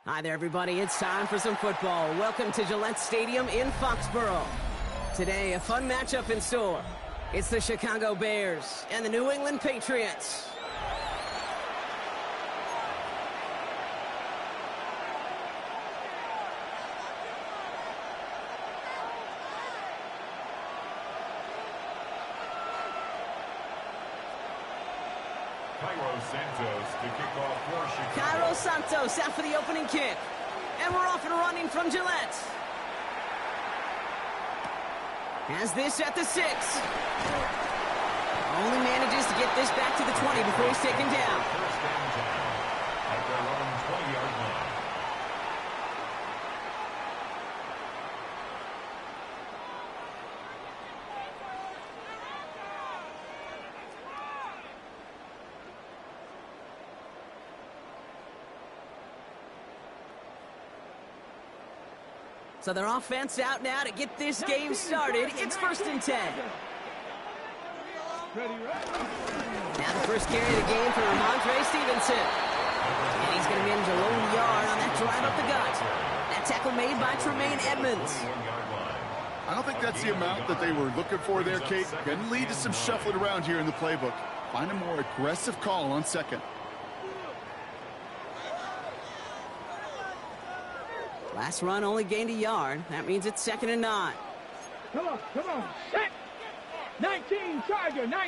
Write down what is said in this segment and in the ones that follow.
Hi there, everybody. It's time for some football. Welcome to Gillette Stadium in Foxborough. Today, a fun matchup in store. It's the Chicago Bears and the New England Patriots. Cairo Santos out for the opening kick. And we're off and running from Gillette. Has this at the 6. Only manages to get this back to the 20 before he's taken down. First down at their own 20-yard line. So their offense out now to get this game started. It's 1st and 10. Now the first carry of the game for Ramondre Stevenson. And he's going to manage a lone yard on that drive up the gut. That tackle made by Tremaine Edmonds. I don't think that's the amount that they were looking for there, Kate. Going to lead to some shuffling around here in the playbook. Find a more aggressive call on second. Last run only gained a yard. That means it's 2nd and 9. Come on. Set. 19 Tiger. Go.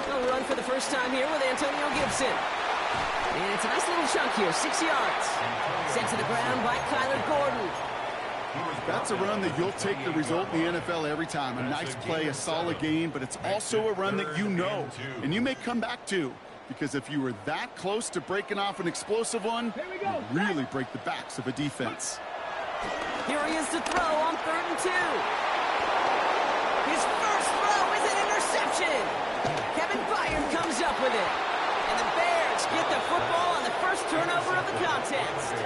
They'll run for the first time here with Antonio Gibson. And it's a nice little chunk here, 6 yards. Sent to the ground by Kyler Gordon. That's a run that you'll take the result in the NFL every time. A nice play, a solid game, but it's also a run that you know and you may come back to. Because if you were that close to breaking off an explosive one, you really break the backs of a defense. Here he is to throw on 3rd and 2. His first throw is an interception. Kevin Byard comes up with it. And the Bears get the football on the first turnover of the contest.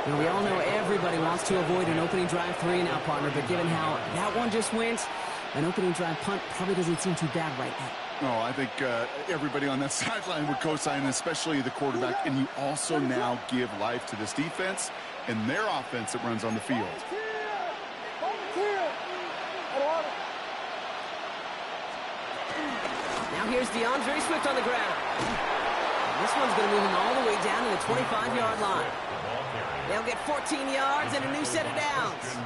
Now, we all know everybody wants to avoid an opening drive 3 now, partner, but given how that one just went, an opening drive punt probably doesn't seem too bad right now. No, I think everybody on that sideline would co-sign, especially the quarterback. And you also now give life to this defense and their offense that runs on the field. Now here's DeAndre Swift on the ground. And this one's going to move him all the way down to the 25-yard line. They'll get 14 yards and a new set of downs.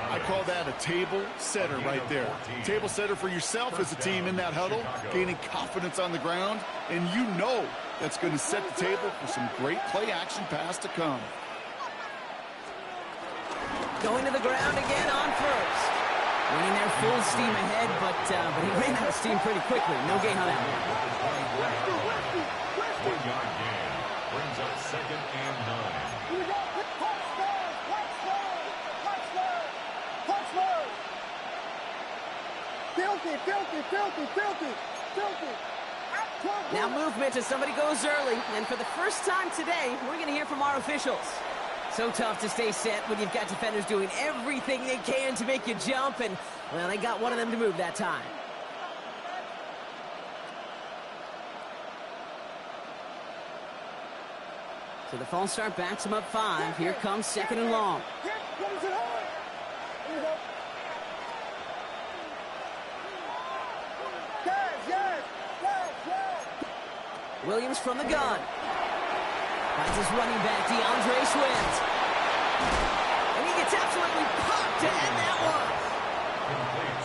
I call that a table setter right there. Table setter for yourself as a team in that huddle, gaining confidence on the ground, and you know that's going to set the table for some great play-action pass to come. Going to the ground again on 1st. Running there full steam ahead, but he ran out of steam pretty quickly. No gain on that one. 1-yard gain brings up 2nd and 9. Filthy. Now movement as somebody goes early. And for the first time today, we're going to hear from our officials. So tough to stay set when you've got defenders doing everything they can to make you jump. And, well, they got one of them to move that time. So the false start backs him up 5. Here comes 2nd and long. Williams from the gun. Finds his running back, DeAndre Swift. And he gets absolutely popped to end that one.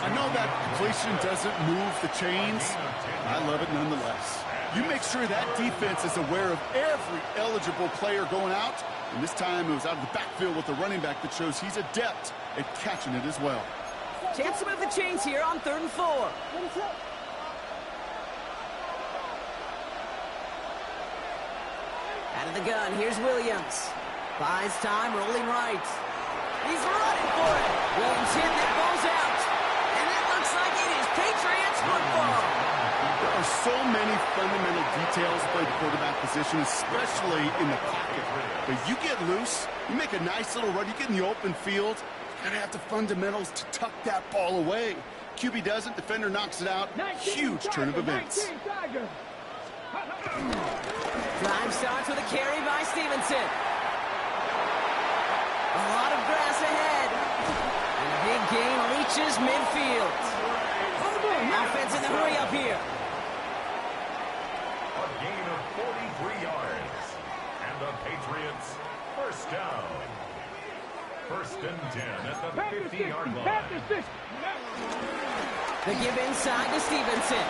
I know that completion doesn't move the chains. I love it nonetheless. You make sure that defense is aware of every eligible player going out. And this time it was out of the backfield with the running back that shows he's adept at catching it as well. Chance to move the chains here on 3rd and 4. Out of the gun, here's Williams. Buys time, rolling right. He's running for it. Williams hit, that ball's out. And that looks like it is Patriots football. There are so many fundamental details by the quarterback position, especially in the pocket. But you get loose, you make a nice little run, you get in the open field, you gotta have the fundamentals to tuck that ball away. QB doesn't, defender knocks it out. Huge turn of events. Drive starts with a carry by Stevenson. A lot of grass ahead. And a big gain reaches midfield. Offense in the hurry up here. A gain of 43 yards. And the Patriots first down. First and 10 at the 50-yard line. The give inside to Stevenson.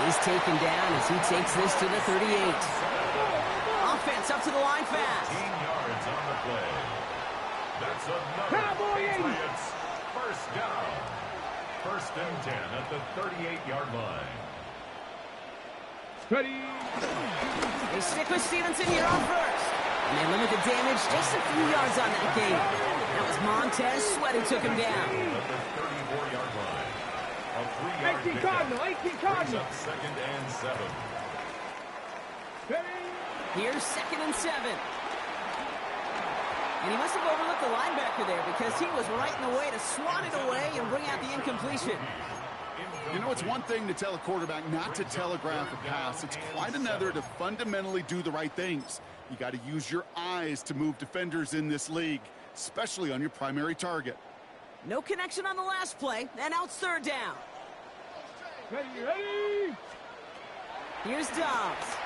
He's taken down as he takes this to the 38. Offense up to the line fast. 15 yards on the play. That's another Patriots first down. First and 10 at the 38-yard line. Ready. They stick with Stevenson here on first. And they limit the damage just a few yards on that game. That was Montez Sweat who took him down. At the 34-yard line. A 3-yard 18 pickup. Cardinal, 18 Brings Cardinal. up second and 7. Ready. Here's second and 7. And he must have overlooked the linebacker there because he was right in the way to swat it away and bring out the incompletion. You know, it's one thing to tell a quarterback not to telegraph a pass. It's quite another to fundamentally do the right things. You got to use your eyes to move defenders in this league, especially on your primary target. No connection on the last play, and now it's third down. Ready, ready. Here's Dobbs.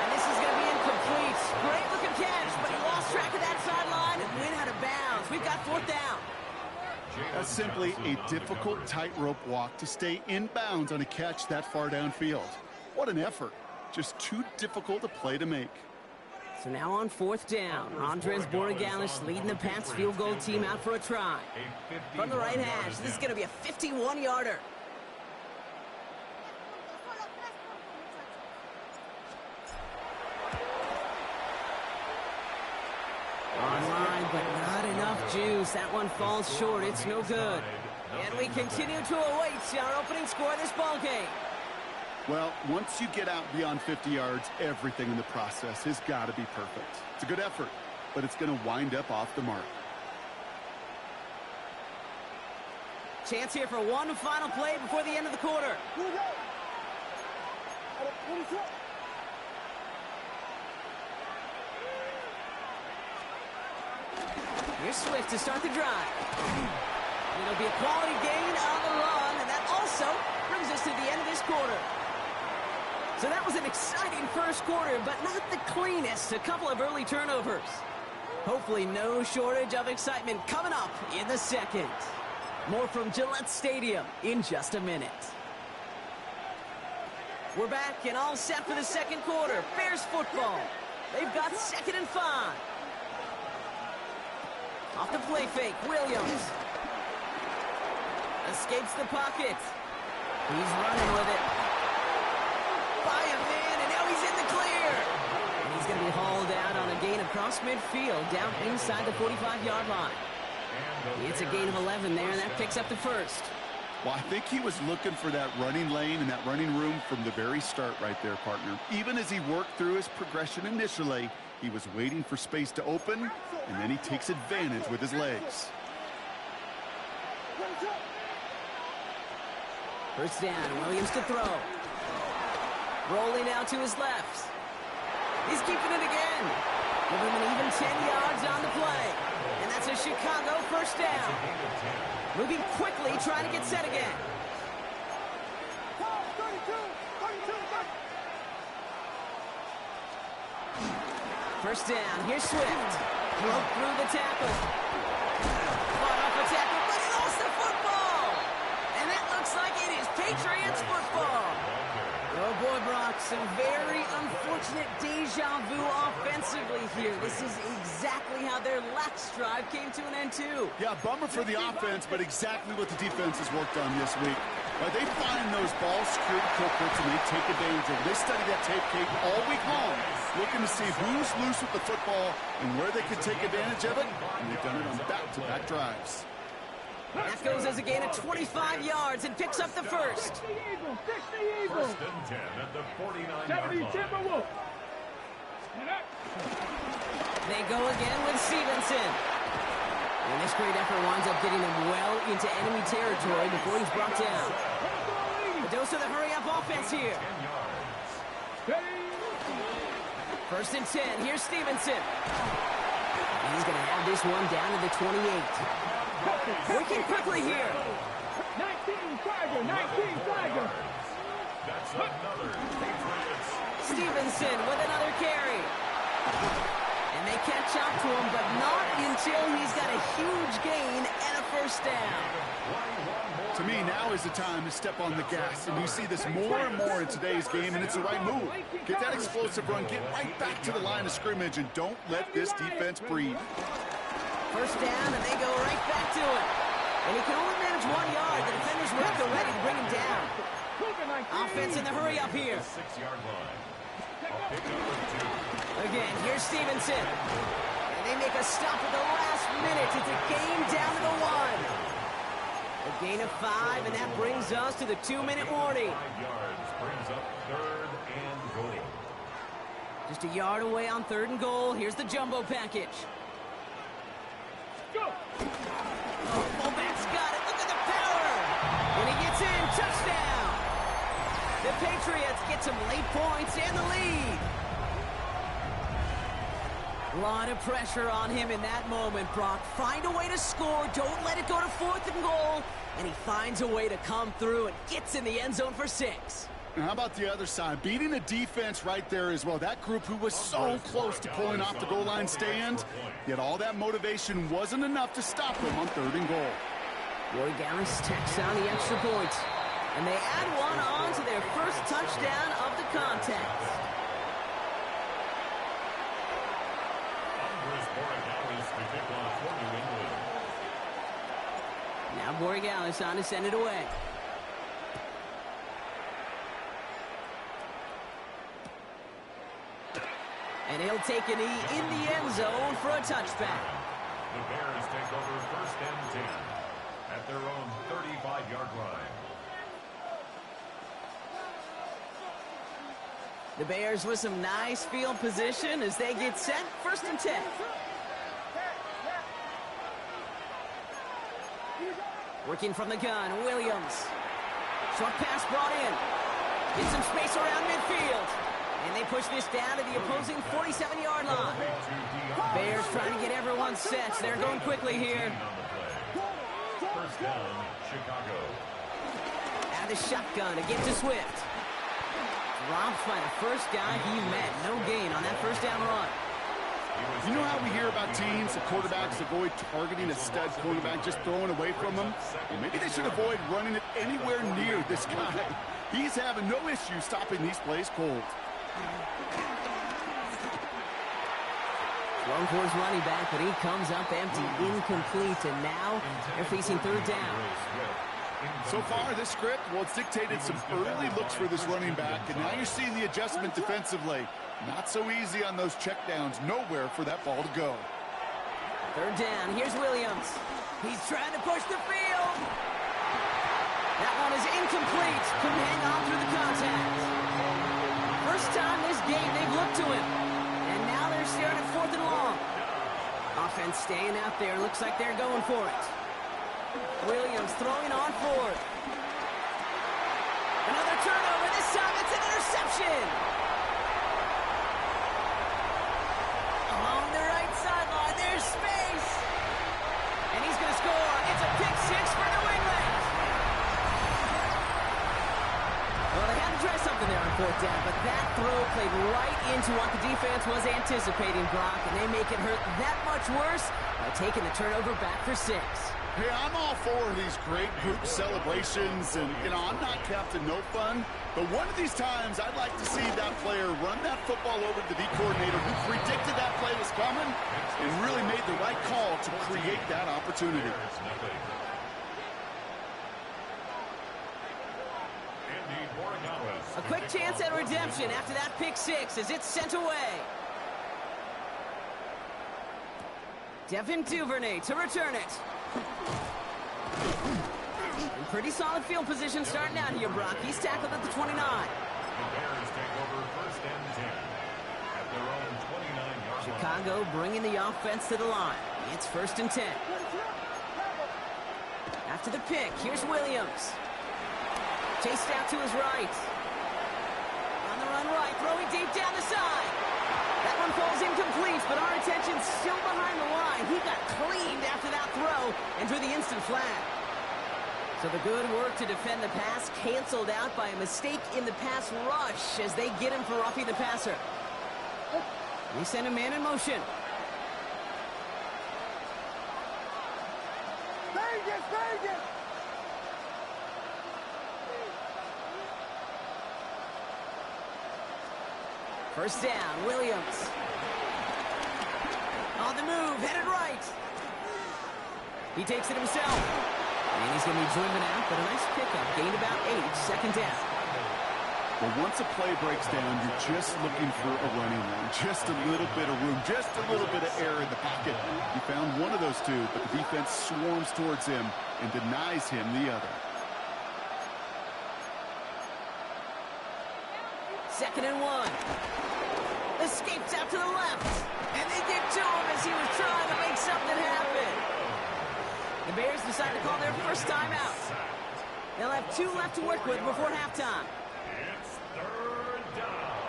And this is going to be incomplete. Great looking catch, but he lost track of that sideline and went out of bounds. We've got fourth down. That's simply a difficult tightrope walk to stay in bounds on a catch that far downfield. What an effort. Just too difficult a play to make. So now on fourth down, Andres Borregales leading the Pats field goal team out for a try. From the right hash, this is going to be a 51-yarder. Online, but not enough juice. That one falls short. It's no good. And we continue to await our opening score of this ball game. Well, once you get out beyond 50 yards, everything in the process has got to be perfect. It's a good effort, but it's going to wind up off the mark. Chance here for one final play before the end of the quarter. Here's Swift to start the drive. It'll be a quality gain on the run, and that also brings us to the end of this quarter. So that was an exciting first quarter, but not the cleanest. A couple of early turnovers. Hopefully no shortage of excitement coming up in the second. More from Gillette Stadium in just a minute. We're back and all set for the second quarter. Bears football. They've got 2nd and 5. Off the play fake, Williams. Escapes the pocket. He's running with it. By a man, and now he's in the clear. And he's going to be hauled out on a gain across midfield, down inside the 45-yard line. It's a gain of 11 there, and that picks up the first. Well, I think he was looking for that running lane and that running room from the very start right there, partner. Even as he worked through his progression initially, he was waiting for space to open, and then he takes advantage with his legs. First down, Williams to throw. Rolling out to his left. He's keeping it again. Give him an even 10 yards on the play. And that's a Chicago first down. Moving quickly, trying to get set again. First down, here's Swift. Broke through the tackle. Fought off a tackle, but he lost the football. And that looks like it is Patriots football. Oh boy, Brock, some very unfortunate deja vu offensively here. This is exactly how their last drive came to an end too. Yeah, bummer for the offense, but exactly what the defense has worked on this week. They find those ball security culprits and they take advantage of it. They study that tape, Kate, all week long, looking to see who's loose with the football and where they could take advantage of it, and they've done it on back-to-back drives. That goes as a gain of 25 yards and picks up the first. First and 10 at the 49-yard line. They go again with Stevenson. And this great effort winds up getting him well into enemy territory before he's brought down. A dose of the hurry-up offense here. 10 yards. First and 10. Here's Stevenson. He's going to have this one down to the 28. Working quickly here. 19 Tiger, 19 Tiger. That's another Patriots. Stevenson with another carry. And they catch up to him, but not until he's got a huge gain and a first down. To me, now is the time to step on the gas, and you see this more and more in today's game, and it's the right move. Get that explosive run, get right back to the line of scrimmage, and don't let this defense breathe. First down, and they go right back to it. And he can only manage 1 yard. The defenders were up there ready to bring him down. Offense in the hurry up here. 6-yard line. I'll pick up 2. Again, here's Stevenson. And they make a stop at the last minute. It's a game down to the 1. A gain of 5, and that brings us to the 2-minute warning. 5 yards brings up 3rd and goal. Just a yard away on 3rd and goal. Here's the jumbo package. Go! Oh, fullback's got it. Look at the power. And he gets in. Touchdown. The Patriots get some late points and the lead. A lot of pressure on him in that moment, Brock. Find a way to score. Don't let it go to 4th and goal. And he finds a way to come through and gets in the end zone for 6. And how about the other side? Beating the defense right there as well. That group who was so close to pulling off the goal line stand, yet all that motivation wasn't enough to stop them on 3rd and goal. Roy Gallis tacks on the extra point. And they add one on to their first touchdown of the contest. Now Borregales on to send it away. And he'll take a knee in the end zone for a touchback. The Bears take over 1st and 10 at their own 35-yard line. The Bears with some nice field position as they get set. 1st and 10. Working from the gun, Williams. Short pass brought in. Get some space around midfield. And they push this down to the opposing 47-yard line. Bears trying to get everyone set. They're going quickly here. First down, Chicago. Out of the shotgun again to Swift. Dropped by the first guy he met. No gain on that first down run. You know how we hear about teams, the quarterbacks avoid targeting a stud quarterback, just throwing away from him? Well, maybe they should avoid running it anywhere near this guy. He's having no issue stopping these plays cold. Thrown for his running back, but he comes up empty, incomplete, and now they're facing 3rd down. So far, this script, well, it's dictated some early looks for this running back, and now you're seeing the adjustment defensively. Not so easy on those checkdowns. Nowhere for that ball to go. 3rd down. Here's Williams. He's trying to push the field. That one is incomplete. Couldn't hang on through the contact. First time this game they've looked to him. And now they're staring at 4th and long. Offense staying out there. Looks like they're going for it. Williams throwing on 4th. Another turnover. This time it's an interception. Along the right sideline, there's space. And he's going to score. It's a pick 6 for New England. Well, they had to try something there on 4th down, but that throw played right into what the defense was anticipating, Brock, and they make it hurt that much worse by taking the turnover back for 6. Hey, I'm all for these great group celebrations, and, you know, I'm not Captain No Fun, but one of these times I'd like to see that player run that football over to the D coordinator who predicted that play was coming and really made the right call to create that opportunity. A quick chance at redemption after that pick 6 as it's sent away. Devin Duvernay to return it. In pretty solid field position starting out here, Brock. He's tackled at the 29. The Bears take over 1st and 10 at their own 29-yard line. Chicago bringing the offense to the line. It's 1st and 10. After the pick, here's Williams. Chased out to his right. On the run right, throwing deep down the side. That one falls incomplete, but our attention's still behind the line. He got cleaned after that throw and drew the instant flag. So the good work to defend the pass canceled out by a mistake in the pass rush as they get him for roughing the passer. They send a man in motion. Vegas! First down, Williams. On the move, headed right. He takes it himself. And he's going to be driven out, but a nice pickup. Gained about 8, second down. Well, once a play breaks down, you're just looking for a running lane. Just a little bit of room, just a little bit of air in the pocket. He found one of those two, but the defense swarms towards him and denies him the other. Second and 1. Escapes out to the left. And they get to him as he was trying to make something happen. The Bears decide to call their first timeout. They'll have 2 left to work with before halftime. It's third down.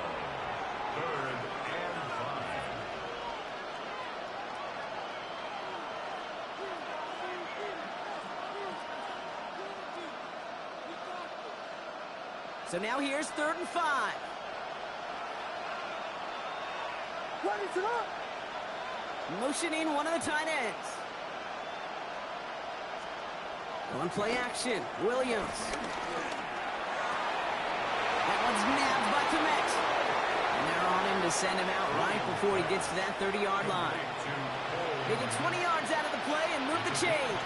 Third and 5. So now here's 3rd and 5. Motioning one of the tight ends. On play action, Williams. That one's nabbed by Komet. And they're on him to send him out right before he gets to that 30-yard line. They get 20 yards out of the play and move the chains.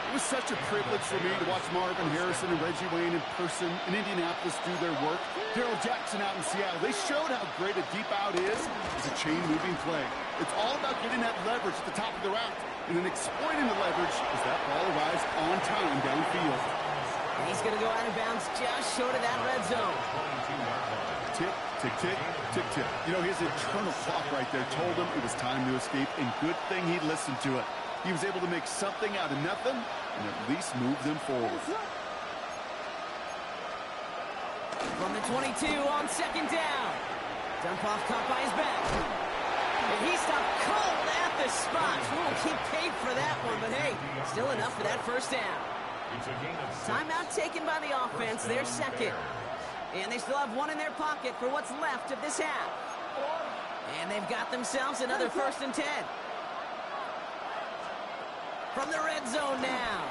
It was such a privilege for me to watch Marvin Harrison and Reggie Wayne in person in Indianapolis do their work. Darrell Jackson out in Seattle. They showed how great a deep out is as a chain-moving play. It's all about getting that leverage at the top of the route and then exploiting the leverage as that ball arrives on time downfield. And he's going to go out of bounds just short of that red zone. Tick, tick, tick, tick, tick. You know, his internal clock right there told him it was time to escape, and good thing he listened to it. He was able to make something out of nothing and at least move them forward. From the 22 on second down. Dump off caught by his back. And he stopped cold at the spot. We won't keep paid for that one, but hey, still enough for that first down. Timeout taken by the offense, their second. And they still have one in their pocket for what's left of this half. And they've got themselves another 1st and 10. From the red zone now.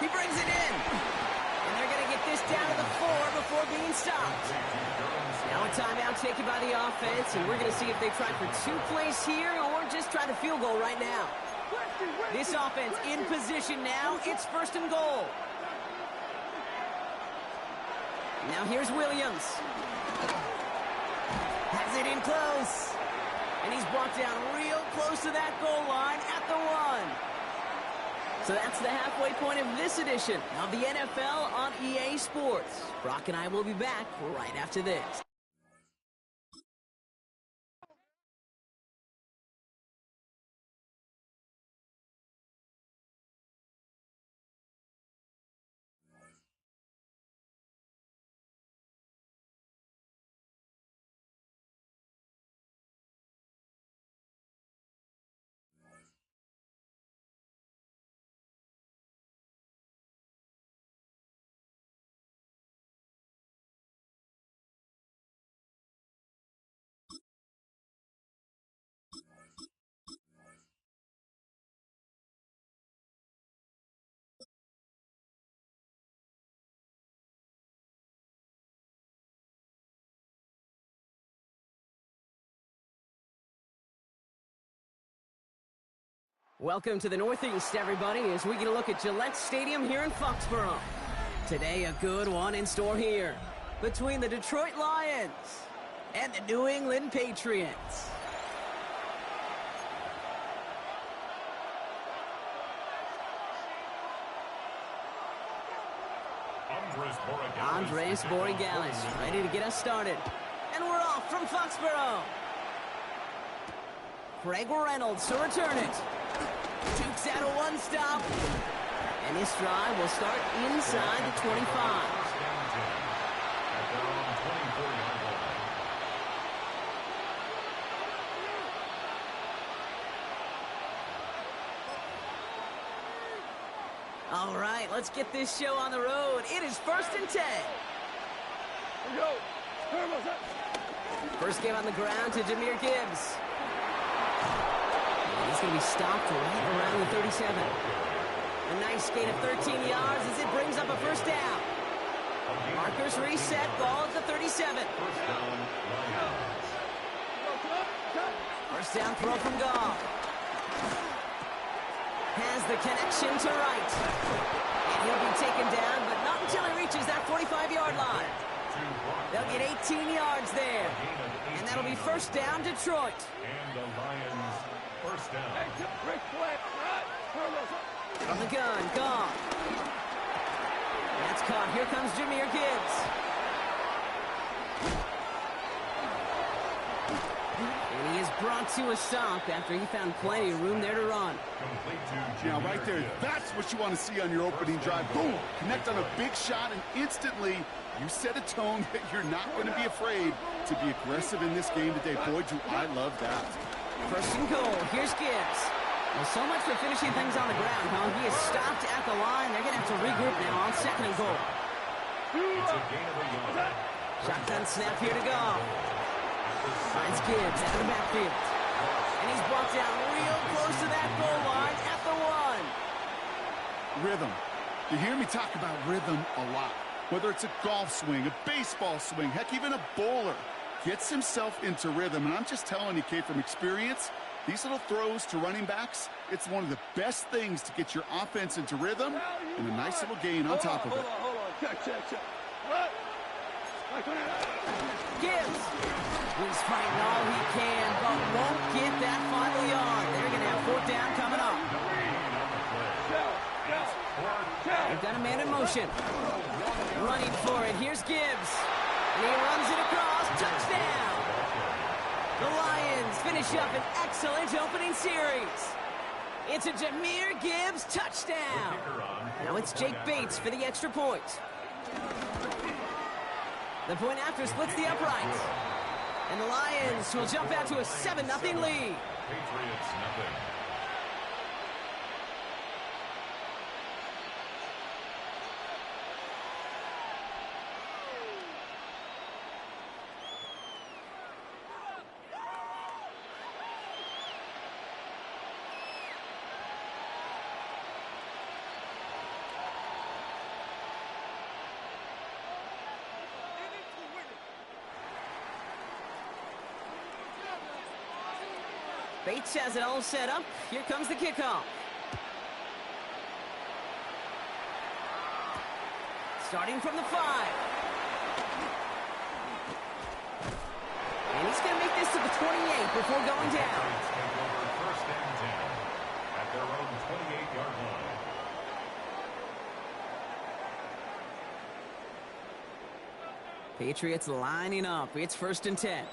He brings it in. And they're going to get this down to the 4 before being stopped. Now a timeout taken by the offense, and we're going to see if they try for 2 plays here or just try the field goal right now. This offense in position now. It's 1st and goal. Now here's Williams. Has it in close. And he's brought down real close to that goal line at the 1. So that's the halfway point of this edition of the NFL on EA Sports. Brock and I will be back right after this. Welcome to the Northeast, everybody, as we get a look at Gillette Stadium here in Foxborough. Today, a good one in store here between the Detroit Lions and the New England Patriots. Andres Borregales ready to get us started. And we're off from Foxborough. Craig Reynolds to return it. Dukes out a one-stop. And this drive will start inside the 25. All right, let's get this show on the road. It is 1st and 10. First game on the ground to Jahmyr Gibbs. And he's going to be stopped right around the 37. A nice gain of 13 yards as it brings up a first down. Markers reset, ball at the 37. First down throw from Goff. Has the connection to Wright. And he'll be taken down, but not until he reaches that 45-yard line. They'll get 18 yards there. And that'll be first down, Detroit. And the Lions first down. From the gun, Goff. That's caught. Here comes Jahmyr Gibbs. And he is brought to a stop after he found plenty of room there to run. Yeah, right there. That's what you want to see on your opening drive. Boom! Connect on a big shot, and instantly you set a tone that you're not going to be afraid to be aggressive in this game today. Boy, do I love that. First and goal. Here's Gibbs. Well, so much for finishing things on the ground, huh? He is stopped at the line. They're going to have to regroup now on second and goal. It's a gain of a yard. Shotgun snap here to go. Finds Gibbs out of the backfield. And he's brought down real close to that goal line at the 1. Rhythm. You hear me talk about rhythm a lot. Whether it's a golf swing, a baseball swing, heck, even a bowler gets himself into rhythm. And I'm just telling you, Kate, from experience, these little throws to running backs, it's one of the best things to get your offense into rhythm and a nice little gain on top of it. Hold on. Check. Gibbs. He's fighting all he can, but won't get that final yard. They're going to have 4th down coming up. They've got a man in motion. Running for it. Here's Gibbs. And he runs it across. Touchdown. The Lions finish up an excellent opening series. It's a Jahmyr Gibbs touchdown. Now it's Jake Bates for the extra point. The point after splits the uprights. And the Lions will jump out to a 7-0 lead. Patriots nothing. Bates has it all set up. Here comes the kickoff. Starting from the 5. And he's going to make this to the 28 before going down. First and 10 at their own 28-yard line. Patriots lining up. It's 1st and 10.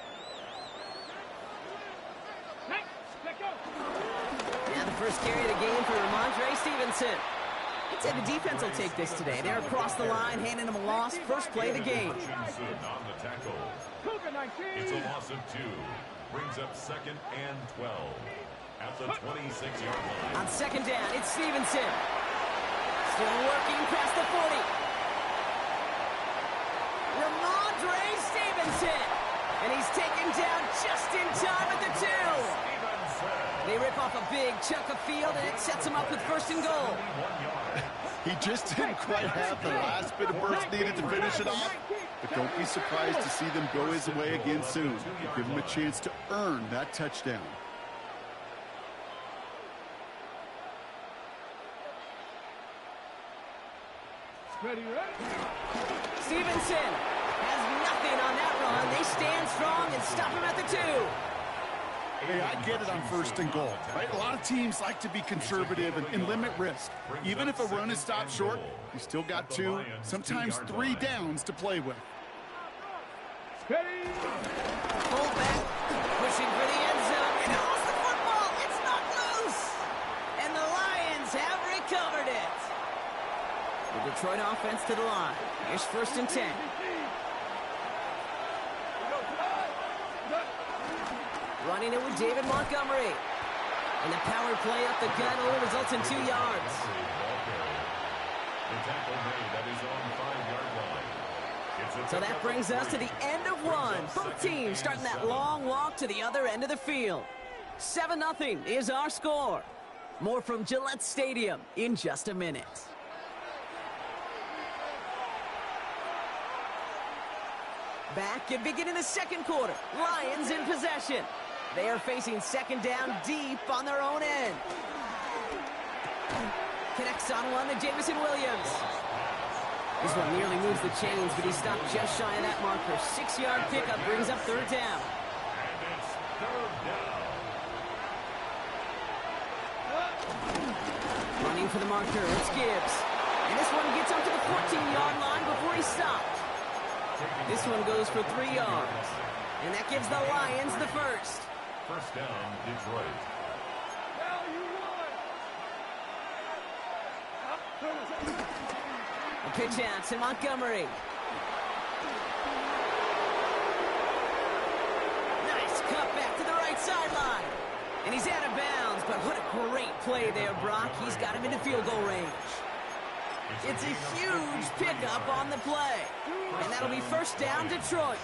Now the first carry of the game for Ramondre Stevenson. I'd say the defense will take this today. They're across the line, handing him a loss. First play of the game. Hutchinson on the tackle. It's a loss of 2. Brings up 2nd and 12 at the 26-yard line. On second down, it's Stevenson. Still working past the 40. Ramondre Stevenson. And he's taken down just in time at the 2. They rip off a big chunk of field, and it sets him up with 1st and goal. He just didn't quite have the last bit of burst needed to finish it off. But don't be surprised to see them go his way again soon. Give him a chance to earn that touchdown. Stevenson has nothing on that run. They stand strong and stop him at the 2. Hey, I get it on 1st and goal, right? A lot of teams like to be conservative and limit risk. Even if a run is stopped short, you still got 2, sometimes 3 downs to play with. Fullback pushing for the end zone. And he lost the football. It's not loose. And the Lions have recovered it. The Detroit offense to the line. Here's 1st and 10. Running it with David Montgomery. And the power play up the gut only results in 2 yards. So that brings us to the end of one. Both teams starting that long walk to the other end of the field. 7-0 is our score. More from Gillette Stadium in just a minute. Back and beginning the second quarter. Lions in possession. They are facing second down deep on their own end. Connects on one to Jamison Williams. This one nearly moves the chains, but he stopped just shy of that marker. 6-yard pickup brings up third down. And it's third down. Running for the marker, it's Gibbs. And this one gets up to the 14-yard line before he stopped. This one goes for 3 yards. And that gives the Lions the first. First down, Detroit. A pitch out to Montgomery. Nice cut back to the right sideline. And he's out of bounds, but what a great play there, Brock. He's got him into field goal range. It's a huge pickup on the play. And that'll be first down, Detroit.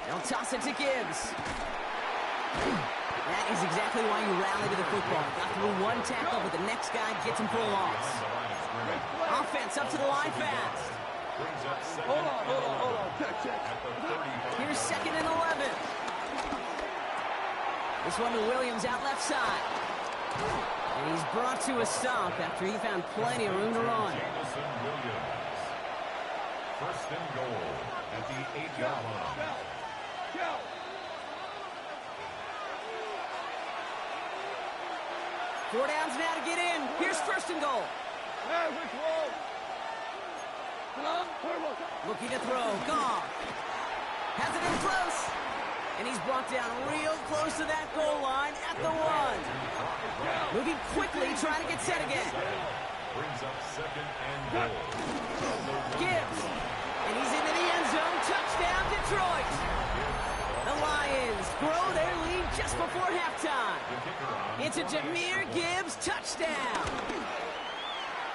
They'll toss it to Gibbs. That is exactly why you rally to the football. Got through one tackle, but the next guy gets him for a loss. Offense up to the line fast. Hold on. Check. Here's second and 11. This one to Williams out left side. And he's brought to a stop after he found plenty of room to run. First and goal at the 8-yard line. 4 downs now to get in. Here's first and goal. Looking to throw. Goff has it in close. And he's brought down real close to that goal line at the 1. Moving quickly, trying to get set again. Brings up second and goal. Gibbs. And he's into the end zone. Touchdown, Detroit. The Lions grow their lead just before halftime. It's a Jahmyr Gibbs touchdown.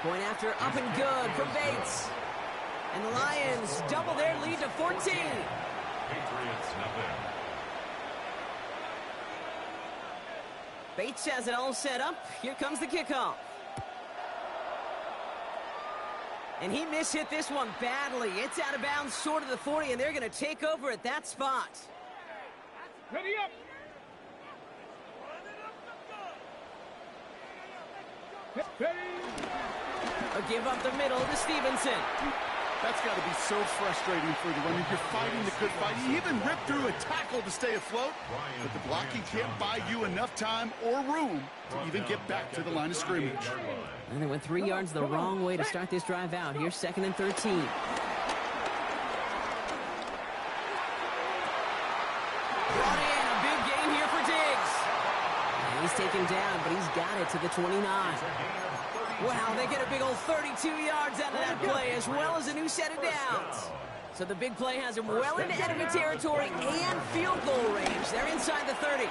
Point after up and good from Bates. And the Lions double their lead to 14. Patriots nothing. Bates has it all set up. Here comes the kickoff. And he mishit this one badly. It's out of bounds short of the 40, and they're going to take over at that spot. Ready up. A give up the middle to Stevenson. That's got to be so frustrating for the runner. You're fighting the good fight. You even ripped through a tackle to stay afloat, but the blocking can't buy you enough time or room to even get back to the line of scrimmage. And they went 3 yards the wrong way to start this drive out. Here's second and 13. Brought in a big gain here for Diggs. And he's taken down, but he's got it to the 29. Wow, they get a big old 32 yards out of that play, as well as a new set of downs. So the big play has him well into enemy territory and field goal range. They're inside the 30. And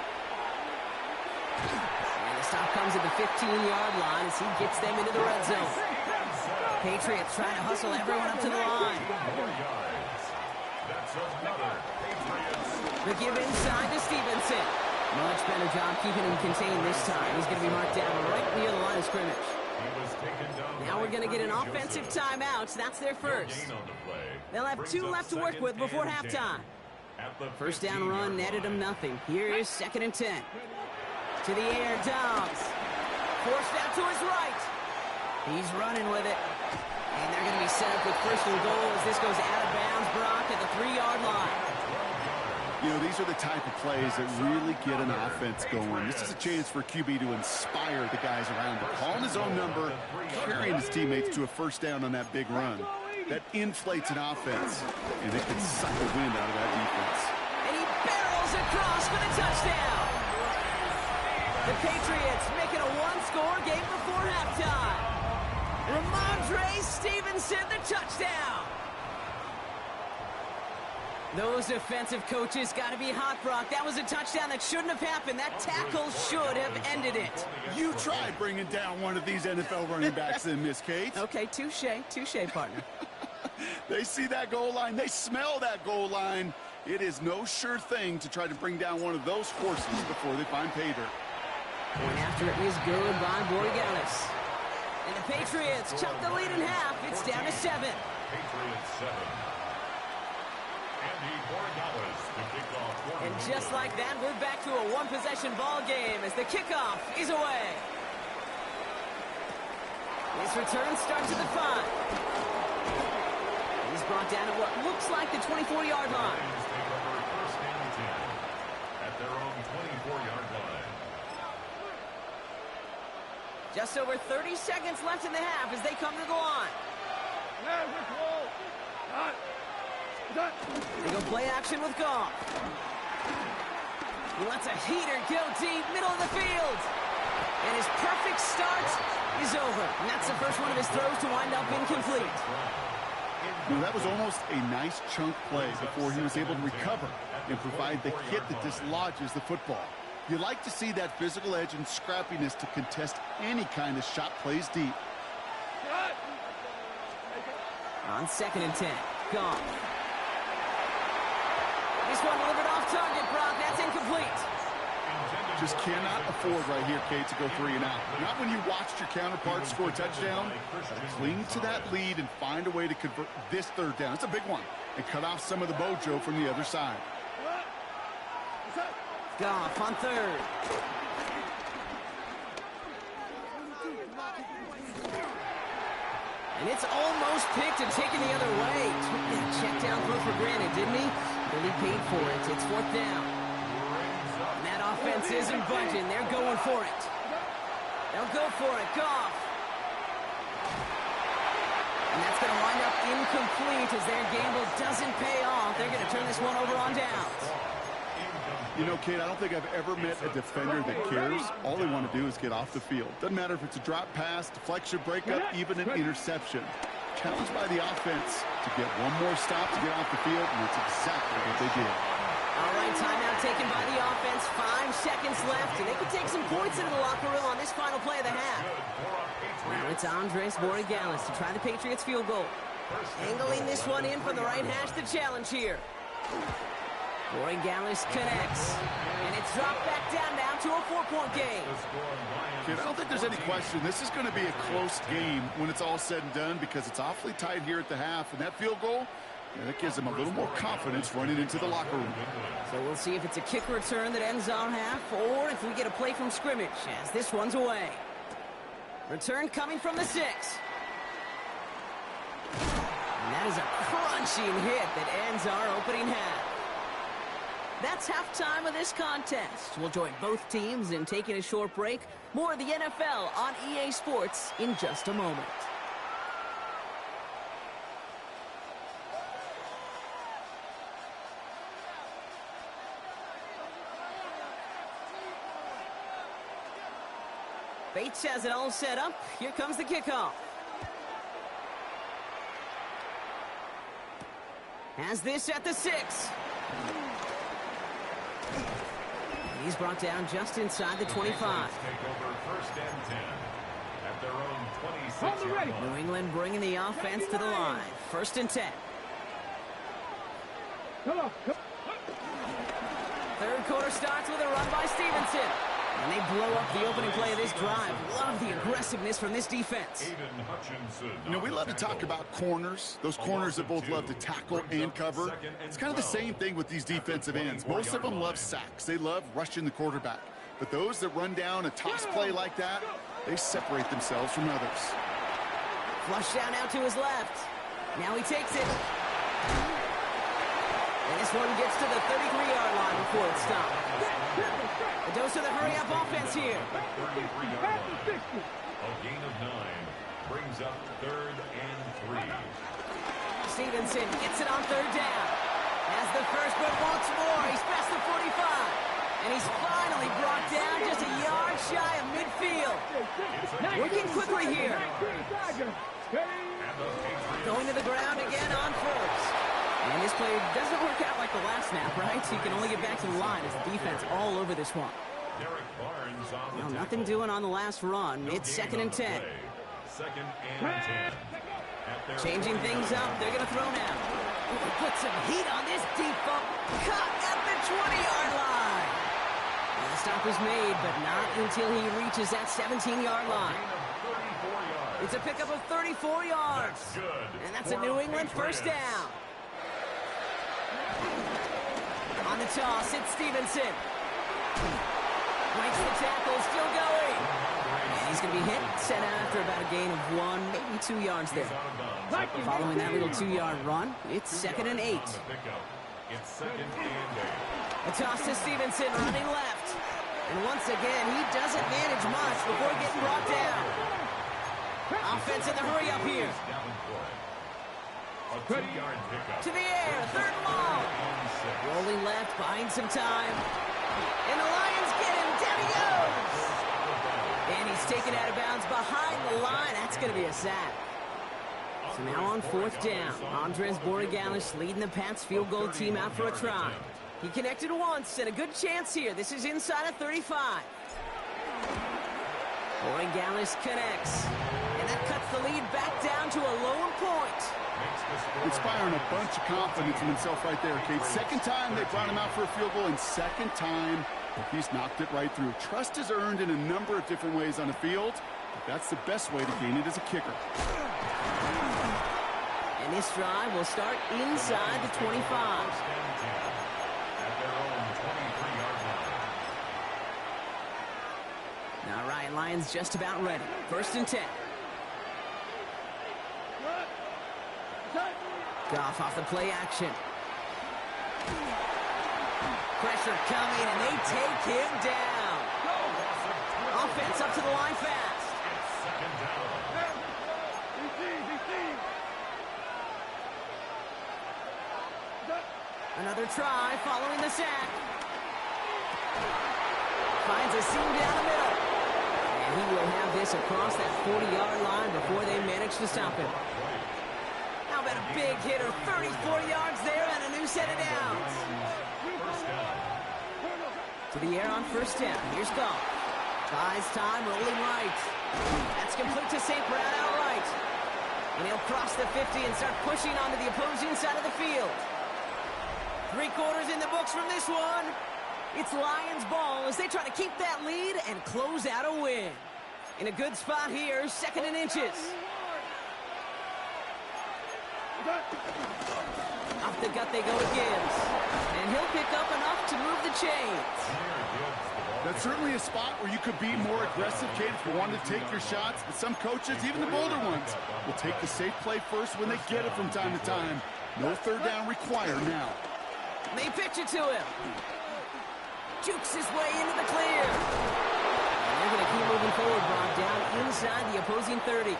the stop comes at the 15-yard line as he gets them into the red zone. Patriots trying to hustle everyone up to the line. The give inside to Stevenson. Much better job keeping him contained this time. He's going to be marked down right near the line of scrimmage. Now we're going to get an offensive timeout. That's their first. They'll have 2 left to work with before halftime. First down run netted them nothing. Here is second and 10. To the air, Dobbs. Forced out to his right. He's running with it. And they're going to be set up with first and goal as this goes out of bounds, Brock, at the 3-yard line. You know, these are the type of plays that really get an offense going. This is a chance for QB to inspire the guys around him. Calling his own number, carrying his teammates to a first down on that big run. That inflates an offense, and it can suck the wind out of that defense. And he barrels across for the touchdown. The Patriots making a one-score game before halftime. Ramondre Stevenson, the touchdown. Those defensive coaches got to be hot, Brock. That was a touchdown that shouldn't have happened. That tackle should have ended it. You try bringing down one of these NFL running backs in, Miss Kate. Okay, touche, partner. They see that goal line. They smell that goal line. It is no sure thing to try to bring down one of those horses before they find pay dirt. Point after is good by Borregales. And the Patriots chop the lead in half. It's down to 7. Patriots 7. Andy Borregales to kick off. And just like that, we're back to a one-possession ball game as the kickoff is away. His return starts at the 5. He's brought down at what looks like the 24-yard line. Take over first and 10 at their own 24-yard line. Just over 30 seconds left in the half as they come to the line. They go play action with Goff. He lets a heater go deep, middle of the field. And his perfect start is over. And that's the first one of his throws to wind up incomplete. Well, that was almost a nice chunk play before he was able to recover and provide the hit that dislodges the football. You like to see that physical edge and scrappiness to contest any kind of shot plays deep. On 2nd and 10, Goff. This one delivered off target, Brock. That's incomplete. Just cannot afford right here, Kate, to go 3 and out. Not when you watched your counterpart score a touchdown. Cling to that lead and find a way to convert this 3rd down. It's a big one. And cut off some of the mojo from the other side. Goff on 3rd. And it's almost picked and taken the other way. Took that check down throw for granted, didn't he? Really paid for it. It's 4th down. And that offense isn't budging. They're going for it. They'll go for it. Goff. And that's going to wind up incomplete as their gamble doesn't pay off. They're going to turn this one over on downs. You know, Kate, I don't think I've ever met a defender that cares. All they want to do is get off the field. Doesn't matter if it's a drop pass, deflection, breakup, even an interception. Challenged by the offense to get one more stop to get off the field, and that's exactly what they did. All right, timeout taken by the offense. 5 seconds left, and they can take some points into the locker room on this final play of the half. Now it's Andres Borregales to try the Patriots field goal. Angling this one in from the right hash, the challenge here. Borregales connects, and it's dropped back down now to a 4-point game. Kid, I don't think there's any question. This is going to be a close game when it's all said and done because it's awfully tight here at the half, and that field goal, that gives them a little more confidence running into the locker room. So we'll see if it's a kick return that ends our half or if we get a play from scrimmage as this one's away. Return coming from the 6. And that is a crunching hit that ends our opening half. That's halftime of this contest. We'll join both teams in taking a short break. More of the NFL on EA Sports in just a moment. Bates has it all set up. Here comes the kickoff. Has this at the 6. He's brought down just inside the 25. Take over first and 10 at their own 26-yard line. New England bringing the offense to the line. 1st and 10. Third quarter starts with a run by Stevenson. And they blow up the opening play of this drive. Love the aggressiveness from this defense. You know, we love to talk about corners. Those corners that both love to tackle and cover. It's kind of the same thing with these defensive ends. Most of them love sacks. They love rushing the quarterback. But those that run down a toss play like that, they separate themselves from others. Flush down out to his left. Now he takes it. And this one gets to the 33-yard line before it's stopped. A dose of the hurry-up offense here. A gain of 9 brings up 3rd and 3. Stevenson gets it on 3rd down. Has the first, but once more, he's past the 45. And he's finally brought down just a yard shy of midfield. Working quickly here. Going to the ground again on 1st. And this play doesn't work out like the last snap, right? So you can only get back to the line as the defense all over this one. Well, nothing doing on the last run. It's 2nd and 10. 2nd and 10. Changing things up. They're going to throw now. Put some heat on this deep ball. Cut at the 20-yard line. And the stop is made, but not until he reaches that 17-yard line. It's a pickup of 34 yards. And that's a New England first down. On the toss, it's Stevenson. Breaks the tackle, still going. And he's going to be hit, set out after about a gain of 1, maybe 2 yards there. Following that little 2-yard run, it's 2nd and 8. It's 2nd and 8. A toss to Stevenson, running left. And once again, he doesn't manage much before getting brought down. Offense in the hurry up here. To the air, 3rd and long. Rolling left, buying some time. And the Lions get him. Down he goes. And he's taken out of bounds behind the line. That's going to be a sack. So now on 4th down, Andres Borregales leading the Pats field goal team out for a try. He connected once and a good chance here. This is inside of 35. Borregales connects. And that cuts the lead back down to a lone point. Inspiring a bunch of confidence in himself right there, Kate. 2nd time they brought him out for a field goal, and 2nd time he's knocked it right through. Trust is earned in a number of different ways on the field, but that's the best way to gain it as a kicker. And this drive will start inside the 25. All right, Lions just about ready. 1st and 10. Goff off the play action. Pressure coming, and they take him down. Offense up to the line fast. Another try following the sack. Finds a seam down the middle. And he will have this across that 40-yard line before they manage to stop him. How about a big hitter, 34 yards there and a new set of downs. To the air on 1st down. Here's Goff. Buys time, rolling right. That's complete to St. Brown outright. And he'll cross the 50 and start pushing onto the opposing side of the field. 3 quarters in the books from this one. It's Lions ball as they try to keep that lead and close out a win. In a good spot here, 2nd and inches. Off the gut they go to Gibbs. And he'll pick up enough to move the chains. That's certainly a spot where you could be more aggressive, Kate, if you wanted to take your shots. But some coaches, even the bolder ones, will take the safe play first when they get it from time to time. No 3rd down required now. They pitch it to him. Jukes his way into the clear. And they're going to keep moving forward, brought down inside the opposing 30.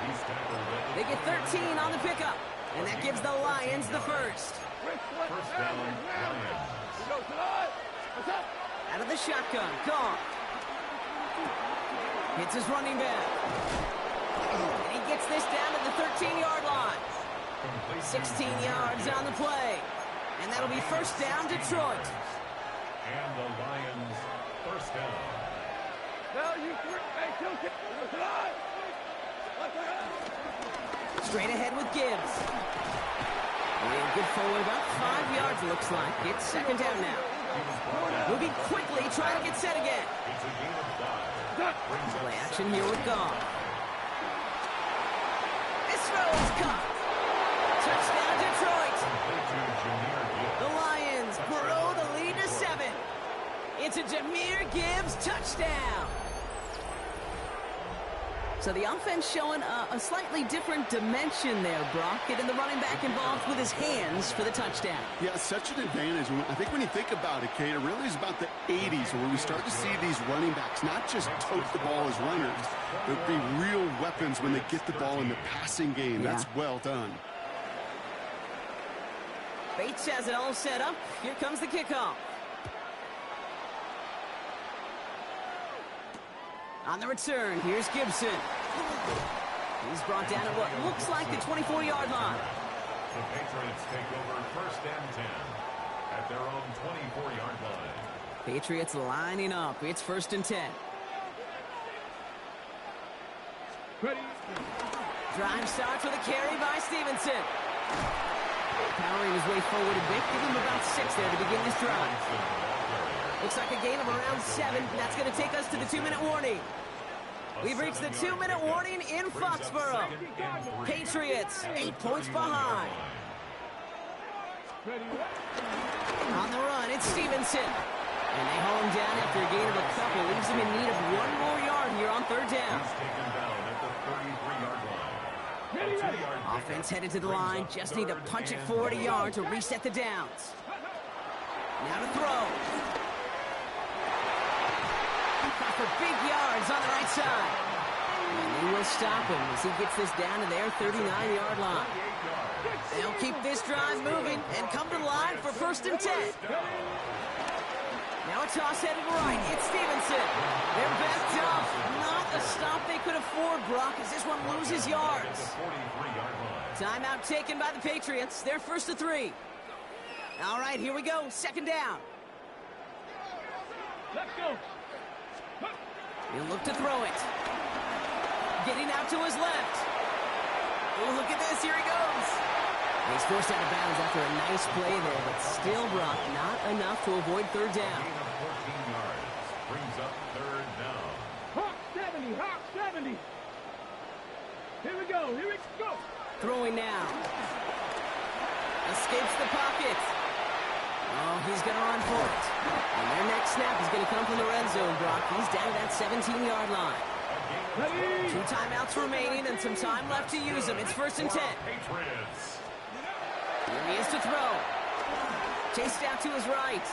They get 13 on the pickup. And that gives the Lions the first. First down, Lions. Out of the shotgun, Goff. Hits his running back. And he gets this down to the 13-yard line. 16 yards on the play. And that'll be 1st down, Detroit. And the Lions, 1st down. Straight ahead with Gibbs. And good forward, about 5 yards, looks like. It's 2nd down now. Moving quickly, trying to get set again. It's a gain of 5. Play action here with Goff. This throw is caught. Touchdown, Detroit. The Lions grow the lead to 7. It's a Jahmyr Gibbs touchdown. So the offense showing a slightly different dimension there, Brock. Getting the running back involved with his hands for the touchdown. Yeah, such an advantage. I think when you think about it, Kate, it really is about the 80s where we start to see these running backs not just tote the ball as runners, but be real weapons when they get the ball in the passing game. Yeah. That's well done. Bates has it all set up. Here comes the kickoff. On the return, here's Gibson. He's brought down at what looks like the 24-yard line. The Patriots take over 1st and 10 at their own 24-yard line. Patriots lining up. It's 1st and 10. Ready. Drive starts with a carry by Stevenson. Powering his way forward a bit. Give him about 6 there to begin this drive. Looks like a gain of around 7. That's going to take us to the 2-minute warning. We've reached the 2-minute warning in Foxborough. Patriots 8 points behind. On the run, it's Stevenson. And they haul him down after a gain of a couple. Leaves him in need of 1 more yard here on 3rd down. He's taken down at the 33-yard line. Offense headed to the line. Just need to punch it forward a yard to reset the downs. Now to throw. Got for big yards on the right side. And they will stop him as he gets this down to their 39-yard line. They'll keep this drive moving and come to the line for 1st and 10. Now a toss headed right. It's Stevenson. They're backed up. Not a stop they could afford, Brock, as this one loses yards. Timeout taken by the Patriots. They're 1st and 3. All right, here we go. 2nd down. Let's go. He'll look to throw it. Getting out to his left. Oh, look at this. Here he goes. He's forced out of bounds after a nice play there, but still, Brock, not enough to avoid 3rd down. Gain of 14 yards brings up 3rd down. Hawk 70, Hawk 70. Here we go, here we go. Throwing now. Escapes the pocket. Oh, he's going to run for it. And their next snap is going to come from the red zone, Brock. He's down to that 17-yard line. Ready. 2 timeouts remaining and some time left to use them. It's 1st and 10. Patriots. Here he is to throw. Chased out to his right.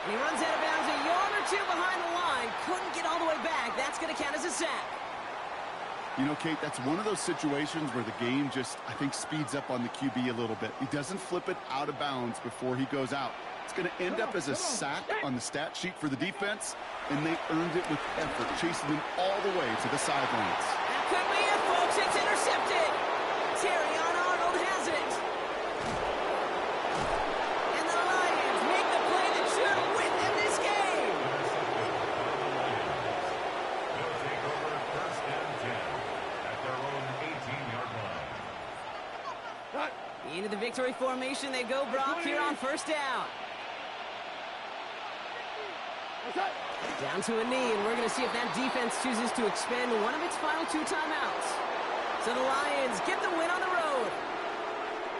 And he runs out of bounds a yard or 2 behind the line. Couldn't get all the way back. That's going to count as a sack. You know, Kate, that's one of those situations where the game just, I think, speeds up on the QB a little bit. He doesn't flip it out of bounds before he goes out. It's going to end up as a sack on the stat sheet for the defense, and they earned it with effort, chasing them all the way to the sidelines. That could be it, folks. It's intercepted. Terrion Arnold has it. And the Lions make the play that should win them this game. They'll take over 1st and 10 at their own 18-yard line. Into the victory formation they go, Brock, here on 1st down. Down to a knee, and we're going to see if that defense chooses to expend one of its final 2 timeouts. So the Lions get the win on the road.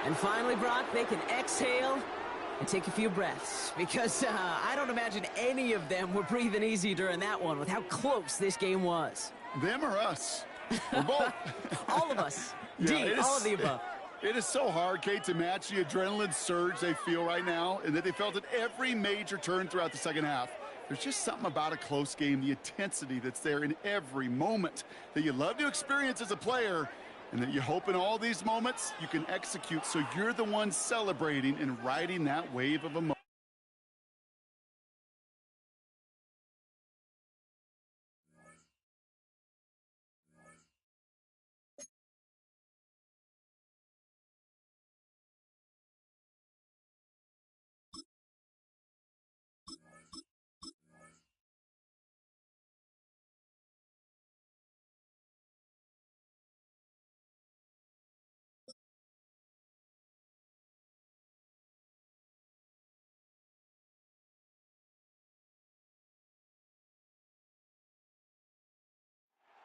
And finally, Brock, they can exhale and take a few breaths, because I don't imagine any of them were breathing easy during that one with how close this game was. Them or us? We're both. All of us. Yeah, D, all of the above. It is so hard, Kate, to match the adrenaline surge they feel right now, and that they felt at every major turn throughout the second half. There's just something about a close game, the intensity that's there in every moment that you love to experience as a player, and that you hope in all these moments you can execute so you're the one celebrating and riding that wave of emotion.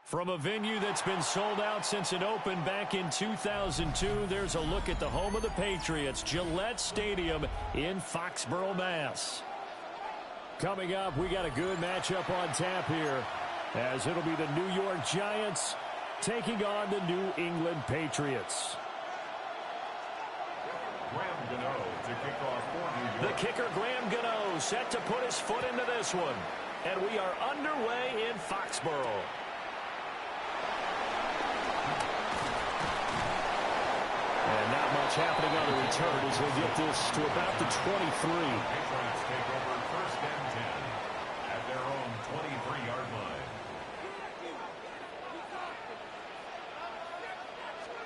From a venue that's been sold out since it opened back in 2002, there's a look at the home of the Patriots, Gillette Stadium in Foxborough, Mass. Coming up, we got a good matchup on tap here, as it'll be the New York Giants taking on the New England Patriots. Graham Gano to kick off for New York. The kicker, Graham Gano, set to put his foot into this one. And we are underway in Foxborough. And not much happening on the return as they get this to about the 23. Patriots take over 1st and 10 at their own 23-yard line.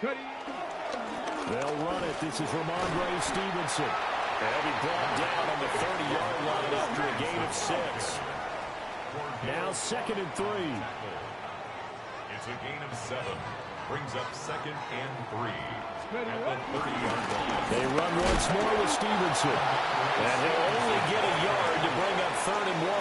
Ready. They'll run it. This is Ramondre Stevenson. And he'll be brought down on the 30-yard line after a gain of 6. Now 2nd and 3. It's a gain of 7. Brings up 2nd and 3 at the 30-yard line. They run once more with Stevenson. And he'll only get a yard to bring up 3rd and 1.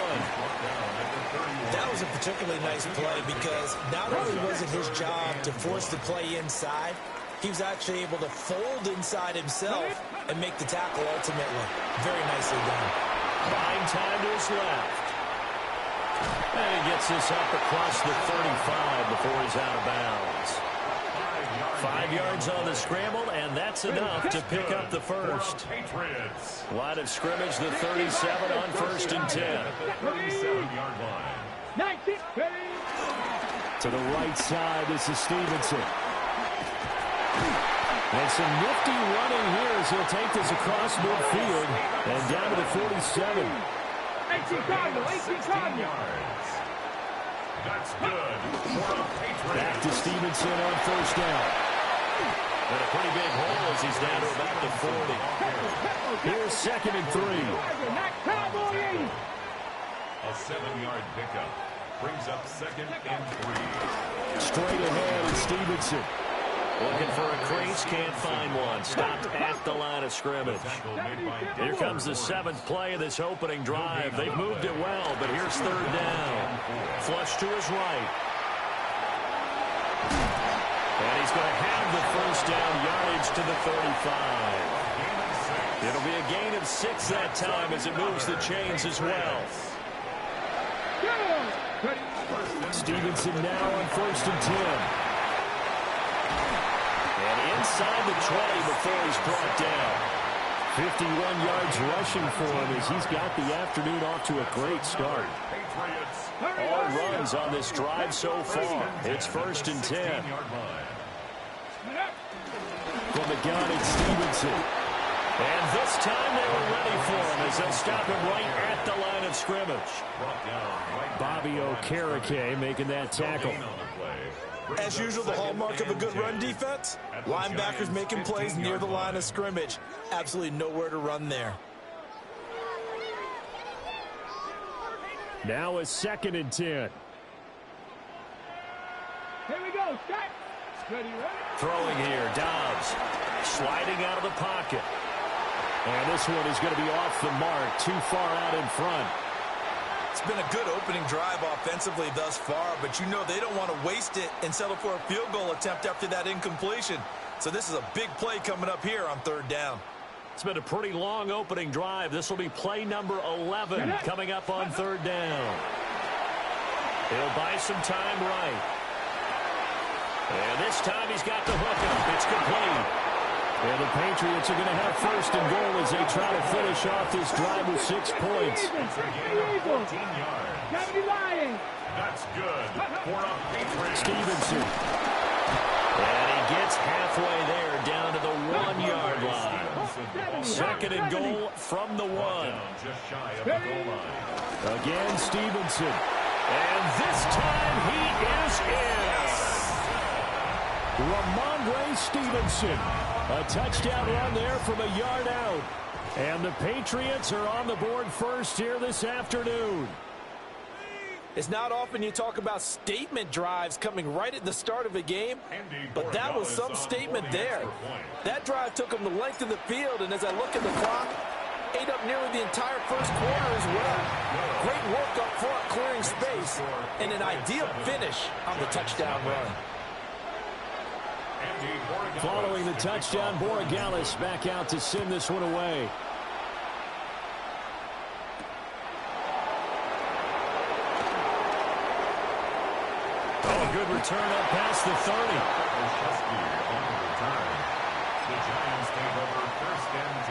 That was a particularly nice play because not only was it his job to force the play inside, he was actually able to fold inside himself and make the tackle ultimately. Very nicely done. Buying time to his left. And he gets this up across the 35 before he's out of bounds. 5 yards on the scramble, and that's enough to pick up the first. Line of scrimmage, the 37 on 1st and 10. 37-yard line. To the right side, this is Stevenson. And some nifty running here as he'll take this across midfield and down to the 47. 18 Cardinal. That's good for a Patriot. Back to Stevenson on 1st down. And a pretty big hole as he's down to about the 40. Here's 2nd and 3. A 7-yard pickup brings up 2nd and 3. Straight ahead is Stevenson. Looking for a crease, can't find one. Stopped at the line of scrimmage. Here comes the 7th play of this opening drive. They've moved it well, but here's 3rd down. Flush to his right. And he's going to have the 1st down, yardage to the 35. It'll be a gain of 6 that time as it moves the chains as well. Stevenson now on 1st and 10. And inside the 20 before he's brought down. 51 yards rushing for him as he's got the afternoon off to a great start. All runs on this drive so far. It's 1st and 10. From the gun, it's Stevenson. And this time they were ready for him as they'll stop him right at the line of scrimmage. Bobby Okereke making that tackle. As usual, the hallmark of a good run defense, linebackers making plays near the line of scrimmage. Absolutely nowhere to run there. Now a 2nd and 10. Here we go, Scott. Ready. Throwing here, Dobbs sliding out of the pocket. And this one is going to be off the mark, too far out in front. It's been a good opening drive offensively thus far, but you know they don't want to waste it and settle for a field goal attempt after that incompletion. So this is a big play coming up here on 3rd down. It's been a pretty long opening drive. This will be play number 11 coming up on 3rd down. He'll buy some time right. And this time he's got the hook up. It's complete. And the Patriots are going to have 1st and goal as they try to finish off this drive with 6 points. That's good for a Patriot. Stevenson. And he gets halfway there down to the 1-yard line. 2nd and goal from the 1. Just shy of the goal line. Again, Stevenson. And this time he is in. Ramondre Stevenson. A touchdown run there from a yard out. And the Patriots are on the board first here this afternoon. It's not often you talk about statement drives coming right at the start of a game, but that was some statement there. That drive took them the length of the field, and as I look at the clock, ate up nearly the entire first quarter as well. Great work up front, clearing space, and an ideal finish on the touchdown run. Following the touchdown, Borregales back out to send this one away. Oh, a good return up past the 30. The Giants take over 1st and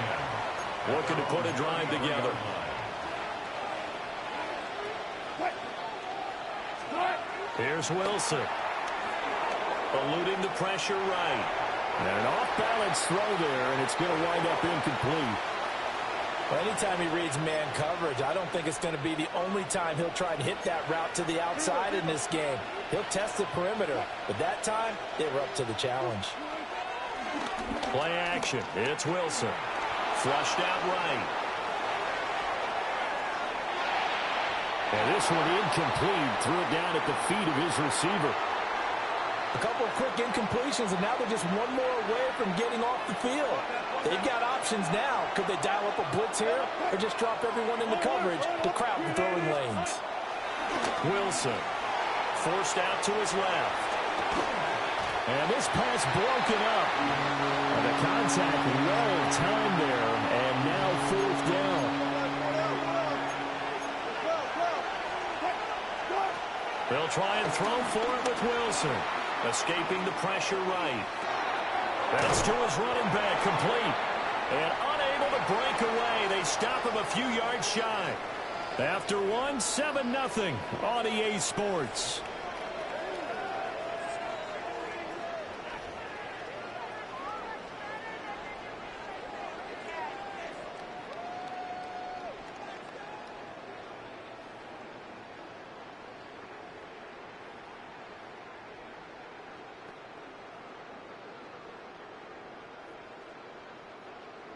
10. Looking to put a drive together. Here's Wilson. Eluding the pressure right. And an off-balance throw there, and it's going to wind up incomplete. Well, anytime he reads man coverage, I don't think it's going to be the only time he'll try and hit that route to the outside in this game. He'll test the perimeter, but that time, they were up to the challenge. Play action. It's Wilson. Flushed out right. And this one incomplete. Threw it down at the feet of his receiver. A couple of quick incompletions, and now they're just one more away from getting off the field. They've got options now. Could they dial up a blitz here or just drop everyone into coverage to crowd the throwing lanes? Wilson forced out to his left. And this pass broken up. And the contact well timed there, and now fourth down. They'll try and throw for it with Wilson. Escaping the pressure right. That's to his running back, complete. And unable to break away. They stop him a few yards shy. After one, 7-0 on EA Sports.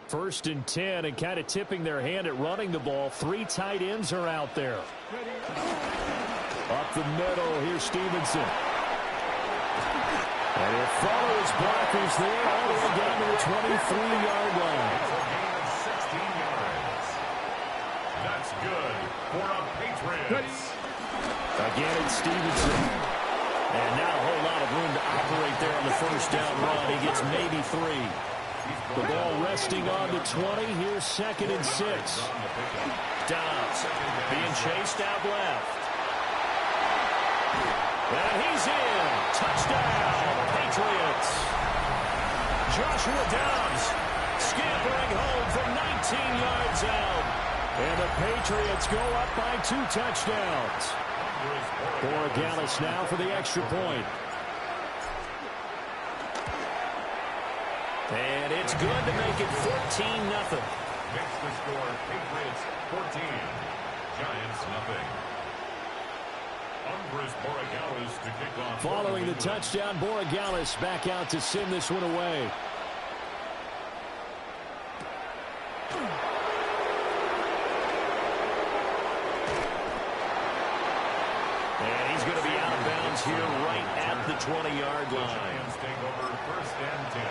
First and 10, and kind of tipping their hand at running the ball. 3 tight ends are out there. Up the middle, here's Stevenson. And it follows blockers there all the way down to the 23-yard line. 16 yards. That's good for a Patriots. Again, it's Stevenson. And not a whole lot of room to operate there on the first down run. He gets maybe 3. The ball resting on the 20. Here's 2nd and 6. Dobbs being chased out left. And he's in. Touchdown, Patriots. Joshua Dobbs scampering home from 19 yards out. And the Patriots go up by 2 touchdowns. Borregales now for the extra point. And it's good to make it 14-0. Makes the score Patriots 14, Giants nothing. Andres Borregales to kick off. Following the touchdown, Borregales back out to send this one away. And he's going to be out of bounds here right at the 20-yard line. Giants take over 1st and 10.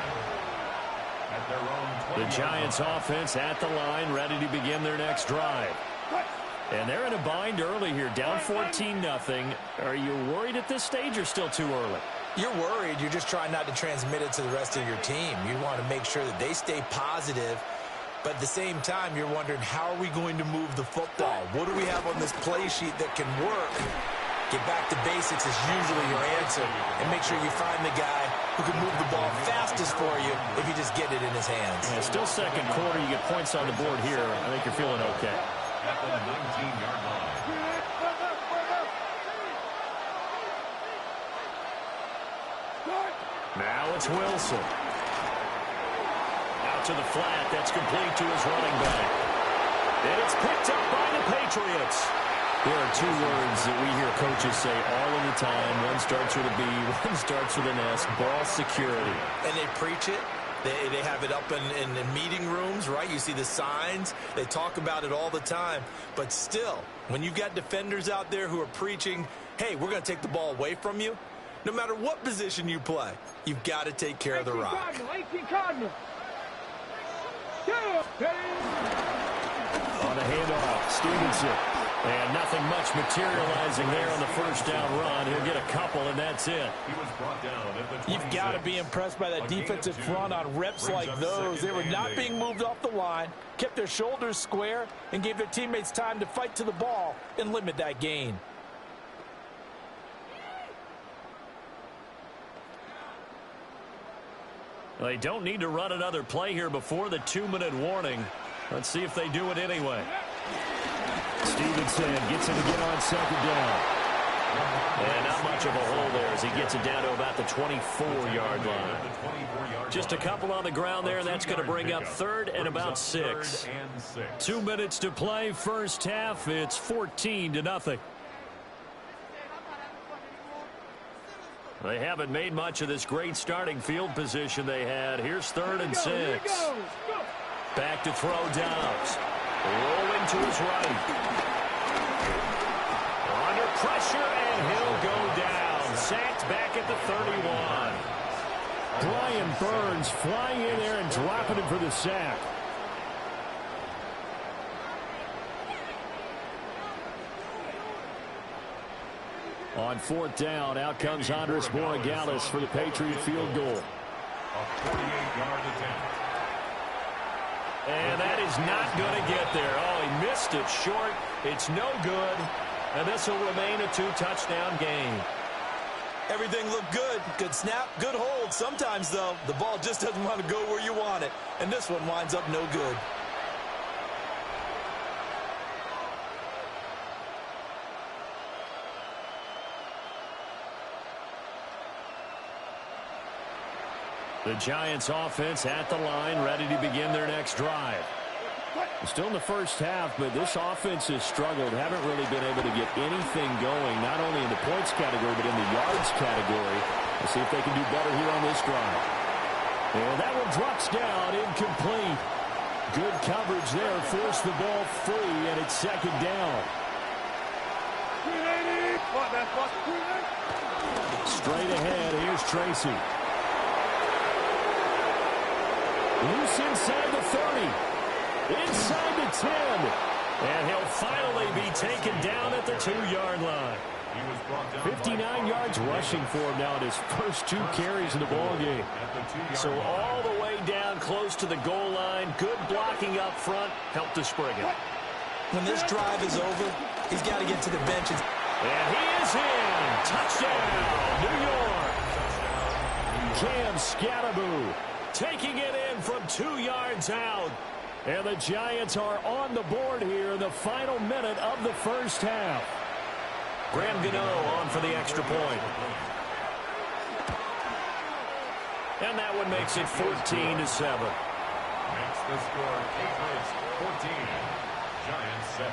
The Giants offense at the line, ready to begin their next drive. And they're in a bind early here, down 14-0. Are you worried at this stage or still too early? You're worried. You're just trying not to transmit it to the rest of your team. You want to make sure that they stay positive. But at the same time, you're wondering, how are we going to move the football? What do we have on this play sheet that can work? Get back to basics is usually your answer. And make sure you find the guy who can move the ball fastest for you if you just get it in his hands. Yeah, still second quarter. You get points on the board here. I think you're feeling okay. At the 19-yard line. Now it's Wilson. Out to the flat. That's complete to his running back. And it's picked up by the Patriots. There are 2 words that we hear coaches say all of the time. One starts with a B, one starts with an S. Ball security. And they preach it. They have it up in meeting rooms, right? You see the signs. They talk about it all the time. But still, when you've got defenders out there who are preaching, hey, we're going to take the ball away from you, no matter what position you play, you've got to take care of the rock. 18 Cardinal. On the handoff, Stevenson. And nothing much materializing there on the first down run. He'll get a couple, and that's it. He was brought down at the 26. You've got to be impressed by that defensive front on reps like those. They were not being moved off the line, kept their shoulders square, and gave their teammates time to fight to the ball and limit that gain. They don't need to run another play here before the 2-minute warning. Let's see if they do it anyway. Stevenson gets it again on 2nd down. And not much of a hole there as he gets it down to about the 24-yard line. Just a couple on the ground there. That's going to bring up 3rd and about 6. 2 minutes to play, first half. It's 14-0. They haven't made much of this great starting field position they had. Here's 3rd and 6. Back to throw Dobbs. Rolling to his right. Under pressure, and he'll go down. Sacked back at the 31. Brian Burns flying in there and dropping him for the sack. On 4th down, out comes Andres Borregales for the Patriot field goal. A 48-yard attempt. And that is not going to get there. Oh, he missed it short. It's no good. And this will remain a 2-touchdown game. Everything looked good. Good snap, good hold. Sometimes, though, the ball just doesn't want to go where you want it. And this one winds up no good. The Giants offense at the line, ready to begin their next drive. Still in the first half, but this offense has struggled. Haven't really been able to get anything going, not only in the points category, but in the yards category. We'll see if they can do better here on this drive. And that one drops down, incomplete. Good coverage there, forced the ball free, and it's 2nd down. Straight ahead, here's Tracy. Loose inside the 30. Inside the 10. And he'll finally be taken down at the 2-yard line. 59 yards rushing for him now at his first 2 carries in the ballgame. So all the way down close to the goal line. Good blocking up front. Helped to spring it. When this drive is over, he's got to get to the bench. And he is in. Touchdown, New York. Cam Scatteraboo taking it in from 2 yards out. And the Giants are on the board here in the final minute of the first half. Graham Gano on for the extra point. And that one makes it 14-7. Makes the score Patriots 14, Giants 7.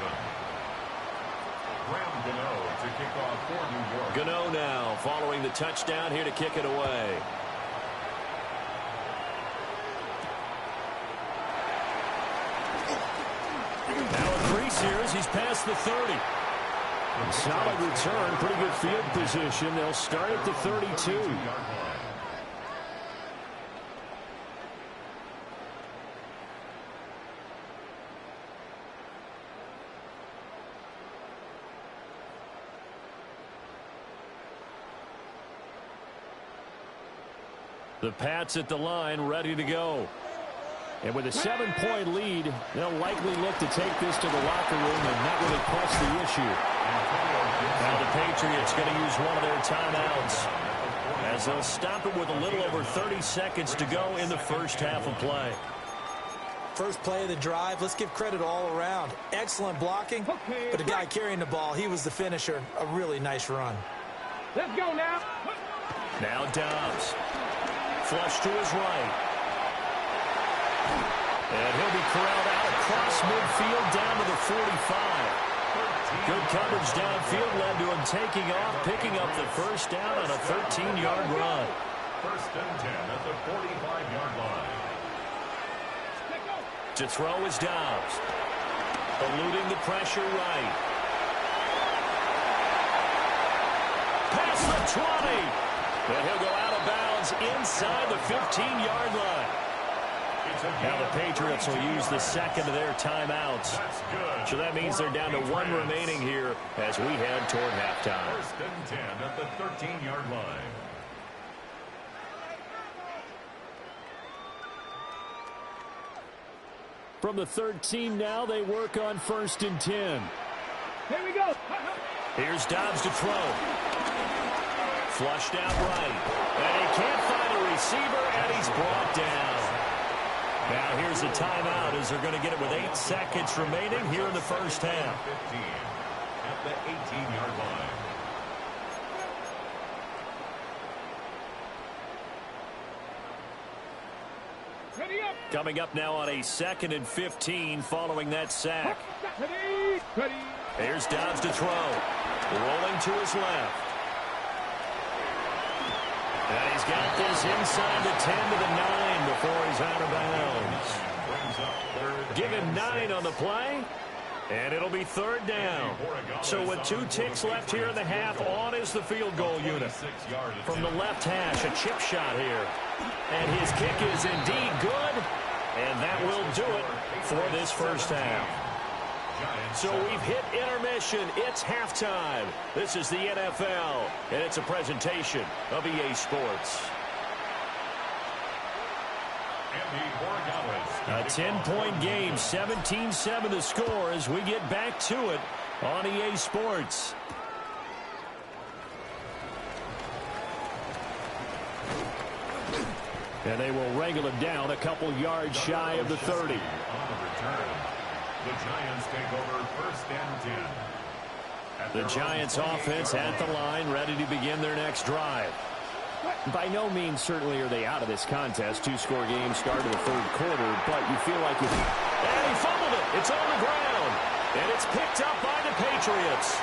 Graham Gano to kick off for New York. Gano now following the touchdown here to kick it away. Now a crease here as he's past the 30. Solid return, pretty good field position. They'll start at the 32. The Pats at the line, ready to go. And with a 7-point lead, they'll likely look to take this to the locker room and not really press the issue. Now the Patriots going to use one of their timeouts as they'll stop it with a little over 30 seconds to go in the first half of play. First play of the drive, let's give credit all around. Excellent blocking, but the guy carrying the ball, he was the finisher. A really nice run. Let's go now. Now Dobbs. Flush to his right. And he'll be corralled out across midfield down to the 45. Good coverage downfield led to him taking off, picking up the first down on a 13-yard run. First and 10 at the 45-yard line. To throw is Dobbs. Eluding the pressure right. Past the 20. And he'll go out of bounds inside the 15-yard line. Now the Patriots will use the second of their timeouts. So that means they're down to 1 remaining here as we head toward halftime. First and 10 at the 13-yard line. From the 13 now, they work on 1st and 10. Here we go. Here's Dobbs to throw. Flushed out right. And he can't find a receiver, and he's brought down. Now here's a timeout as they're going to get it with 8 seconds remaining here in the first half. 15 at the 18-yard line. Ready up. Coming up now on a 2nd and 15 following that sack. Ready. Here's Dobbs to throw. Rolling to his left. And he's got this inside the 10 to the 9 before he's out of bounds. Give him 9 on the play. And it'll be third down. So with 2 ticks left here in the half, on is the field goal unit. From the left hash, a chip shot here. And his kick is indeed good. And that will do it for this first half. So we've hit intermission. It's halftime. This is the NFL, and it's a presentation of EA Sports. A 10-point game, 17-7 the score as we get back to it on EA Sports. And they will wrangle him down a couple yards shy of the 30. The Giants take over first and 10. The Giants offense at the line, ready to begin their next drive. By no means certainly are they out of this contest. 2-score game start of the third quarter, but you feel like if... And he fumbled it. It's on the ground. And it's picked up by the Patriots.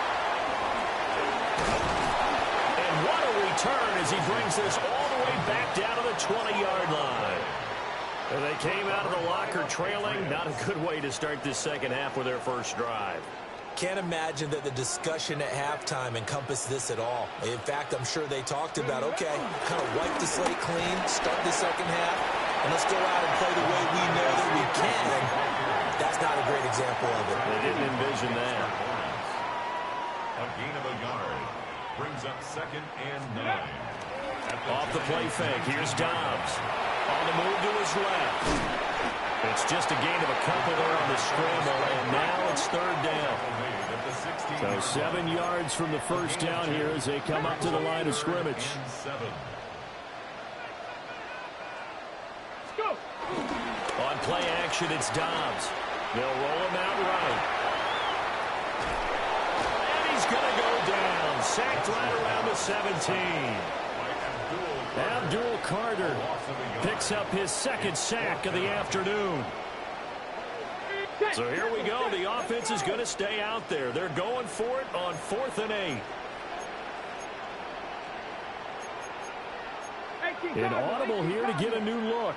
And what a return as he brings this all the way back down to the 20-yard line. And they came out of the locker trailing. Not a good way to start this second half with their first drive. Can't imagine that the discussion at halftime encompassed this at all. In fact, I'm sure they talked about, okay, kind of wipe the slate clean, start the second half, and let's go out and play the way we know that we can. That's not a great example of it. They didn't envision that. A gain of a yard brings up second and 9. Off the play fake, here's Dobbs. On the move to his left. It's just a gain of a couple there on the scramble, and now it's third down. So 7 yards from the first down here as they come up to the line of scrimmage. On play action, it's Dobbs. They'll roll him out right. And he's going to go down. Sacked right around the 17. Abdul Carter picks up his second sack of the afternoon. So here we go. The offense is going to stay out there. They're going for it on 4th and 8. Inaudible here to get a new look.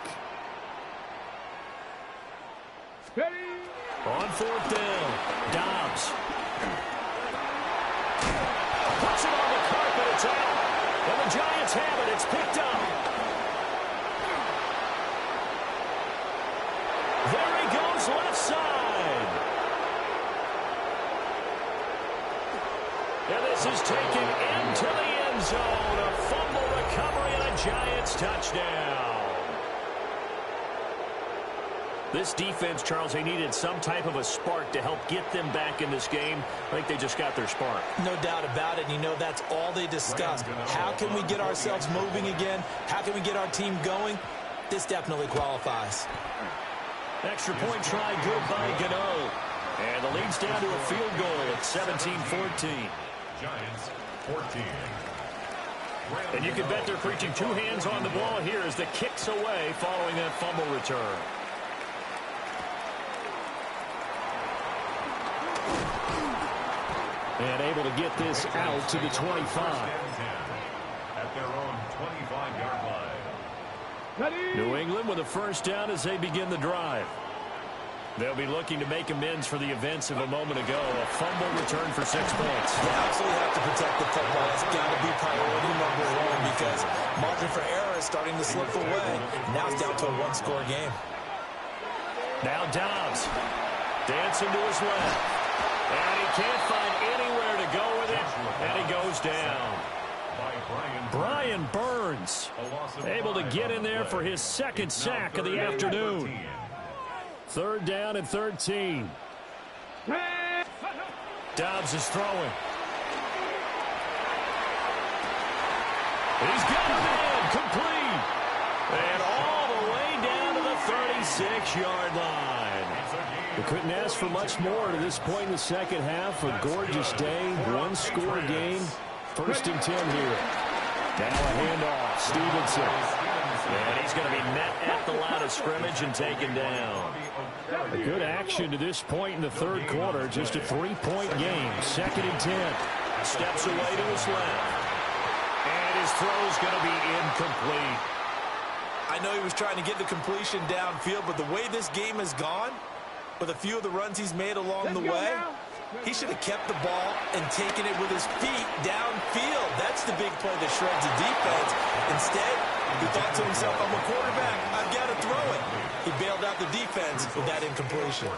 On 4th down, Dobbs. Puts it on the carpet. It's out. And the Giants have it. It's picked up. There he goes, left side. And this is taken into the end zone. A fumble recovery and a Giants touchdown. This defense, Charles, they needed some type of a spark to help get them back in this game. I think they just got their spark. No doubt about it. And you know, that's all they discussed. How can we get ourselves moving again? How can we get our team going? This definitely qualifies. Extra point try good by Gano. And the lead's down to a field goal at 17-14. Giants 14. And you can bet they're preaching 2 hands on the ball here as the kick's away following that fumble return. And able to get this out to the 25. At their own 25-yard line. New England with a first down as they begin the drive. They'll be looking to make amends for the events of a moment ago. A fumble return for 6 points. They absolutely have to protect the football. It's got to be priority #1 because margin for error is starting to slip away. Now it's down to a 1-score game. Now Dobbs dancing to his left. And he can't find anywhere to go with it. And he goes down. Brian Burns able to get in there for his second sack of the afternoon. 3rd down and 13. Dobbs is throwing. He's got a man complete. And all the way down to the 36-yard line. We couldn't ask for much more to this point in the second half. A gorgeous day, 1-score game. 1st and 10 here. Now a handoff. Stevenson. And he's going to be met at the line of scrimmage and taken down. A good action to this point in the third quarter. Just a 3-point game. 2nd and 10. Steps away to his left. And is His throw's going to be incomplete. I know he was trying to get the completion downfield, but the way this game has gone, with a few of the runs he's made along the way, he should have kept the ball and taken it with his feet downfield. That's the big play that shreds the defense. Instead, he thought to himself, I'm a quarterback, I've got to throw it. He bailed out the defense with that incompletion.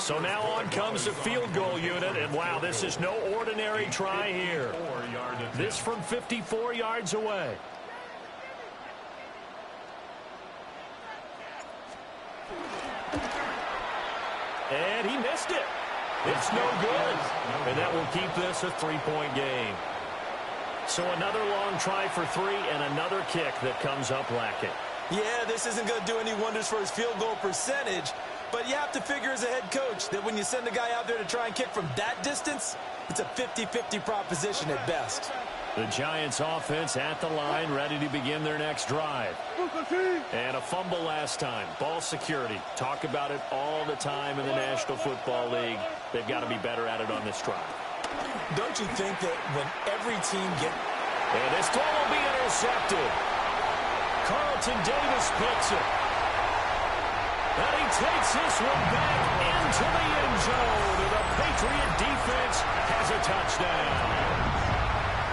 So now on comes the field goal unit, and wow, this is no ordinary try here. This from 54 yards away. And he missed it. It's no good. And that will keep this a 3-point game. So another long try for 3 and another kick that comes up lacking. Yeah, this isn't going to do any wonders for his field goal percentage, but you have to figure as a head coach that when you send a guy out there to try and kick from that distance, it's a 50-50 proposition at best. The Giants offense at the line, ready to begin their next drive. And a fumble last time. Ball security. Talk about it all the time in the National Football League. They've got to be better at it on this drive. Don't you think that when every team And this throw will be intercepted. Carlton Davis picks it. And he takes this one back into the end zone. And the Patriot defense has a touchdown.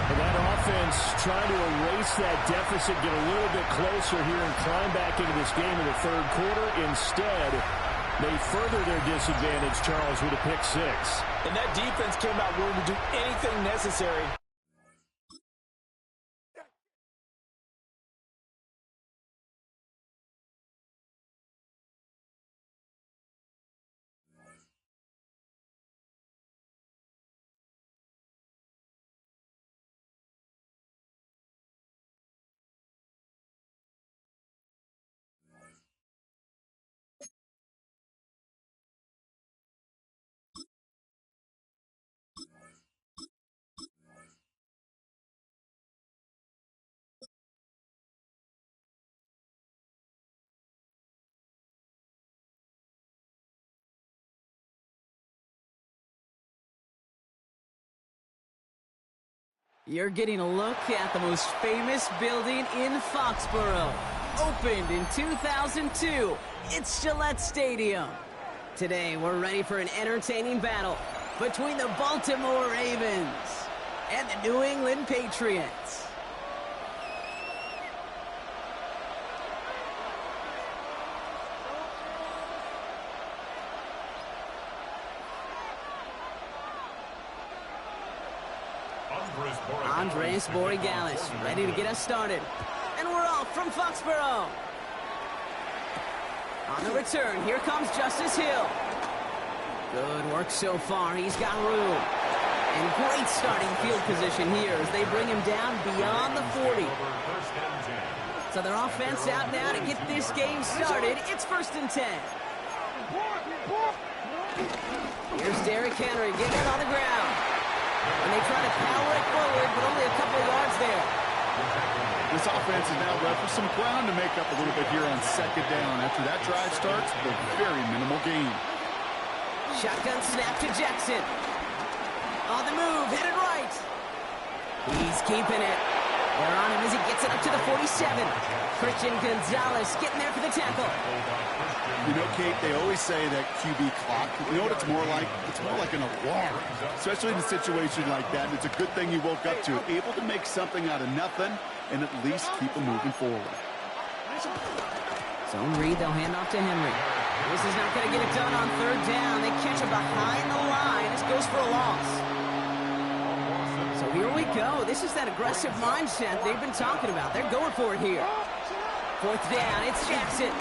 And that offense trying to erase that deficit, get a little bit closer here and climb back into this game in the third quarter. Instead, they further their disadvantage, Charles, with a pick 6. And that defense came out willing to do anything necessary. You're getting a look at the most famous building in Foxborough. Opened in 2002, it's Gillette Stadium. Today, we're ready for an entertaining battle between the Baltimore Ravens and the New England Patriots. Andres Borregales ready to get us started. And we're off from Foxborough. On the return, here comes Justice Hill. Good work so far. He's got room. And great starting field position here as they bring him down beyond the 40. So their offense out now to get this game started. It's 1st and 10. Here's Derrick Henry getting it on the ground. And they try to power it forward, but only a couple of yards there. This offense is now left with some ground to make up a little bit here on 2nd down. After that drive starts, a very minimal gain. Shotgun snap to Jackson. On the move, headed right. He's keeping it. They're on him as he gets it up to the 47. Christian Gonzalez getting there for the tackle. You know, Kate, they always say that QB clock, you know what it's more like? It's more like an alarm, especially in a situation like that. And it's a good thing you woke up to it. Able to make something out of nothing and at least keep them moving forward. Zone read, they'll hand off to Henry. This is not going to get it done on 3rd down. They catch him behind the line. This goes for a loss. So here we go. This is that aggressive mindset they've been talking about. They're going for it here. 4th down, it's Jackson.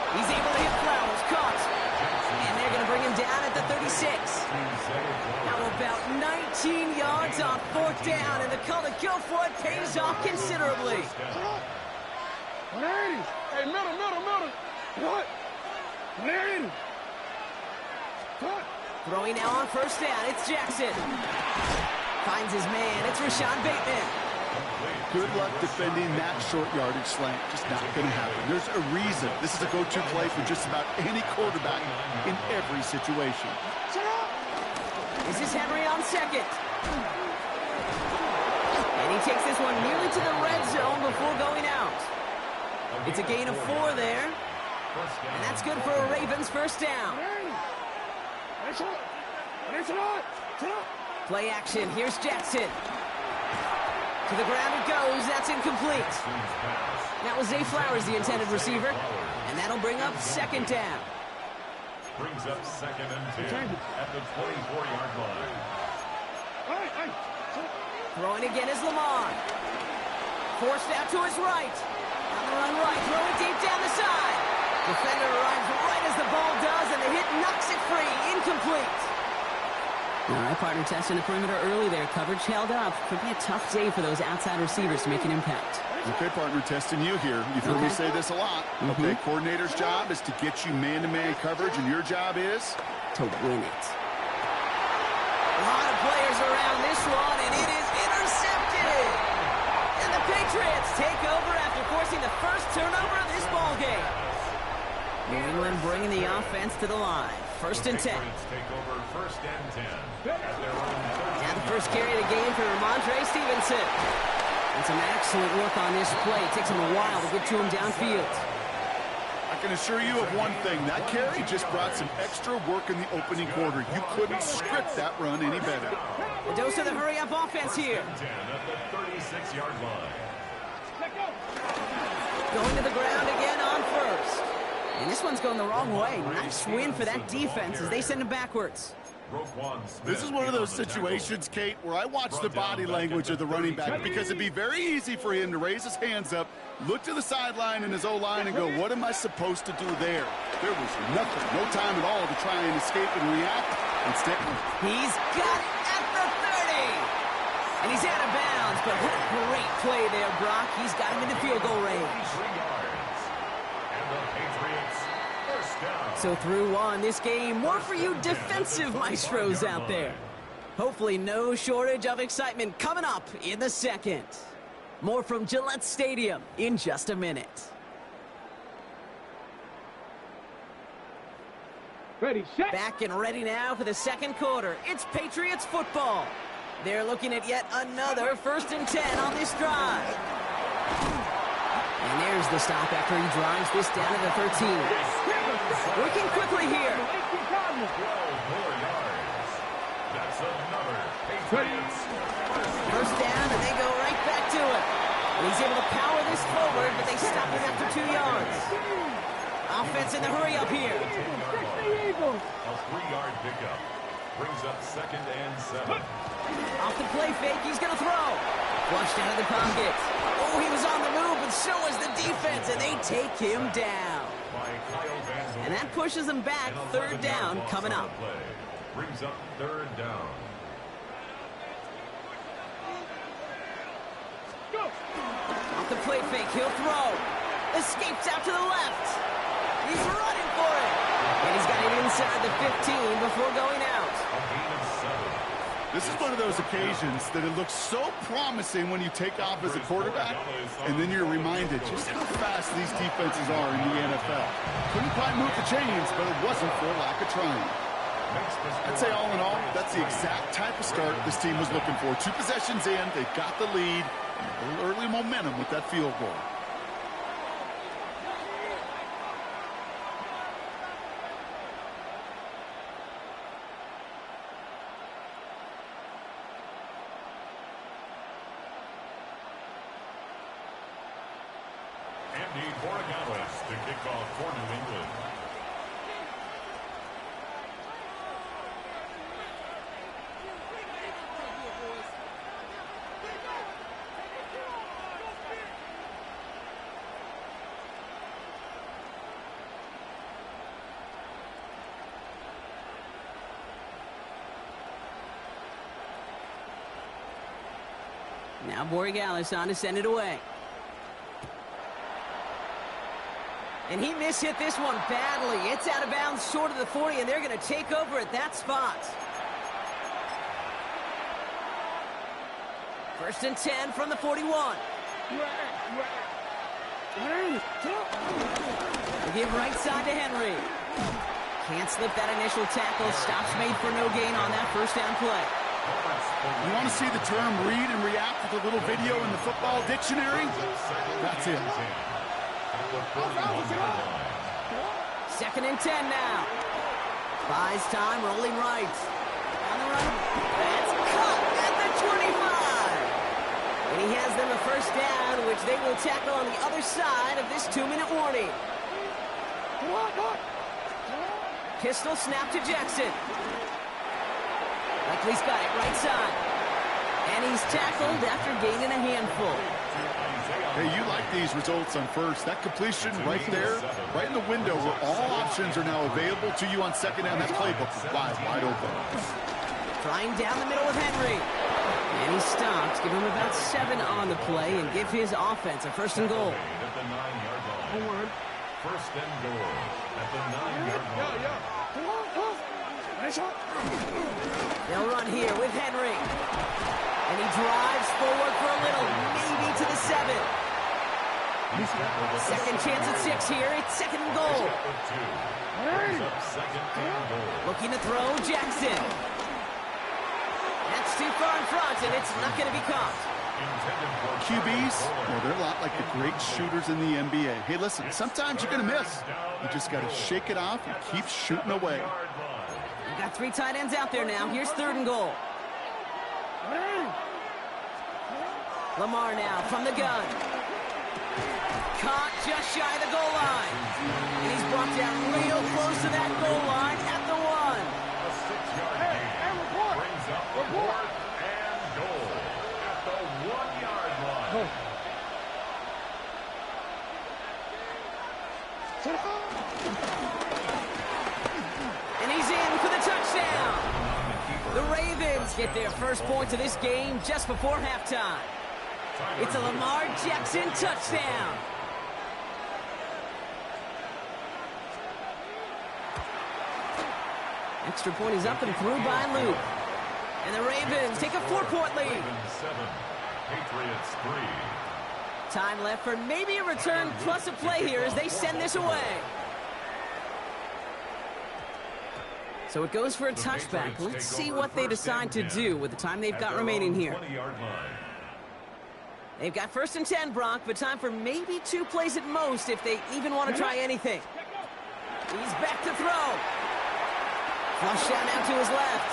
He's able to hit Flowers, caught. And they're going to bring him down at the 36. How about 19 yards on 4th down, and the call to go for it pays off considerably. 180. Hey, middle. What? 180. What? Throwing now on 1st down, it's Jackson. Finds his man, it's Rashad Bateman. Good luck defending that short yardage slant. Just not going to happen. There's a reason. This is a go-to play for just about any quarterback in every situation. This is Henry on 2nd. he takes this one nearly to the red zone before going out. It's a gain of 4 there. And that's good for a Ravens first down. Play action. Here's Jackson. To the ground it goes. That's incomplete. That was Zay Flowers, the intended receiver. And that'll bring up second down. Brings up 2nd and 10 at the 24-yard line. Throwing again is Lamar. Forced out to his right. On the run right. Throwing deep down the side. Defender arrives right as the ball does, and the hit knocks it free. Incomplete. All right, partner, testing the perimeter early there. Coverage held up. Could be a tough day for those outside receivers to make an impact. Okay, partner, testing you here. You've heard me say this a lot. Okay, coordinator's job is to get you man-to-man coverage, and your job is? To win it. A lot of players around this one, and it is intercepted. And the Patriots take over after forcing the first turnover of this ball game. New England bringing the offense to the line. First and 10. Take over 1st and 10 at their own 13. Now the first carry of the game for Ramondre Stevenson. And some excellent work on this play. It takes him a while to get to him downfield. I can assure you of one thing. That carry just brought some extra work in the opening quarter. You couldn't script that run any better. A dose of the hurry-up offense here. 10 at the 36-yard line. Going to the ground again on first. And this one's going the wrong way. Nice win for that defense as they send him backwards. This is one of those situations, Kate, where I watch the body language of the running back because it'd be very easy for him to raise his hands up, look to the sideline in his O-line and go, what am I supposed to do there? There was nothing, no time at all to try and escape and react. Instead, he's got it at the 30. And he's out of bounds, but what a great play there, Brock. He's got him in the field goal range. So through one, this game, more for you defensive maestros out there. Hopefully no shortage of excitement coming up in the second. More from Gillette Stadium in just a minute. Ready, set. Back and ready now for the second quarter. It's Patriots football. They're looking at yet another 1st and 10 on this drive. And there's the stop after he drives this down to the 13. Working quickly here. 12 more yards. That's another Patriots First down, and they go right back to it. And he's able to power this forward, but they stop him after 2 yards. Offense in the hurry up here. A 3-yard pickup. Brings up 2nd and 7. Off the play fake, he's going to throw. Flushed out of the pocket. Oh, he was on the move, but so was the defense, and they take him down. And that pushes them back. 3rd down coming up. Brings up 3rd down. Off the play fake, he'll throw. Escapes out to the left. He's running for it. And he's got it inside the 15 before going out. this is one of those occasions that it looks so promising when you take off as a quarterback, and then you're reminded just how fast these defenses are in the NFL. Couldn't quite move the chains, but it wasn't for lack of trying. I'd say all in all, that's the exact type of start this team was looking for. 2 possessions in, they've got the lead, and a little early momentum with that field goal. Andy Borregales to kick off for New England. Now Borregales on to send it away. And he mishit this one badly. It's out of bounds short of the 40, and they're going to take over at that spot. 1st and 10 from the 41. They give right side to Henry. Can't slip that initial tackle. Stops made for no gain on that 1st down play. You want to see the term read and react with a little video in the football dictionary? That's it. Second and 10 now. Buys time, rolling right. On the run. That's caught at the 25. And he has them a first down, which they will tackle on the other side of this 2-minute warning. Pistol snap to Jackson. Likely's got it right side. And he's tackled after gaining a handful. Hey, you like these results on first. That completion right there, right in the window where all options are now available to you on second down. That playbook is wide open. Trying down the middle with Henry. And he stops. Give him about 7 on the play and give his offense a first and goal. At the 9-yard line. First and goal at the 9-yard line. They'll run here with Henry. And he drives forward for a little, maybe to the 7. Second chance at 6 here. It's second and goal. Looking to throw, Jackson. That's too far in front, and it's not going to be caught. QBs, well, they're a lot like the great shooters in the NBA. Hey, listen, sometimes you're going to miss. You just got to shake it off and keep shooting away. We've got 3 tight ends out there now. Here's third and goal. Lamar now from the gun. Caught just shy of the goal line. And he's brought down real close to that goal line at the 1. A 6-yard gain brings up fourth and goal at the 1-yard line. And he's in for the touchdown. The Ravens get their first points of this game just before halftime. It's a Lamar Jackson touchdown. Extra point is up and through by Luke. And the Ravens take a 4-point lead. Ravens 7, Patriots 3. Time left for maybe a return plus a play here as they send this away. So it goes for a touchback. Let's see what they decide to do with the time they've got remaining here. They've got first and 10, Brock, but time for maybe 2 plays at most if they even want to try anything. He's back to throw. Flush down out to his left.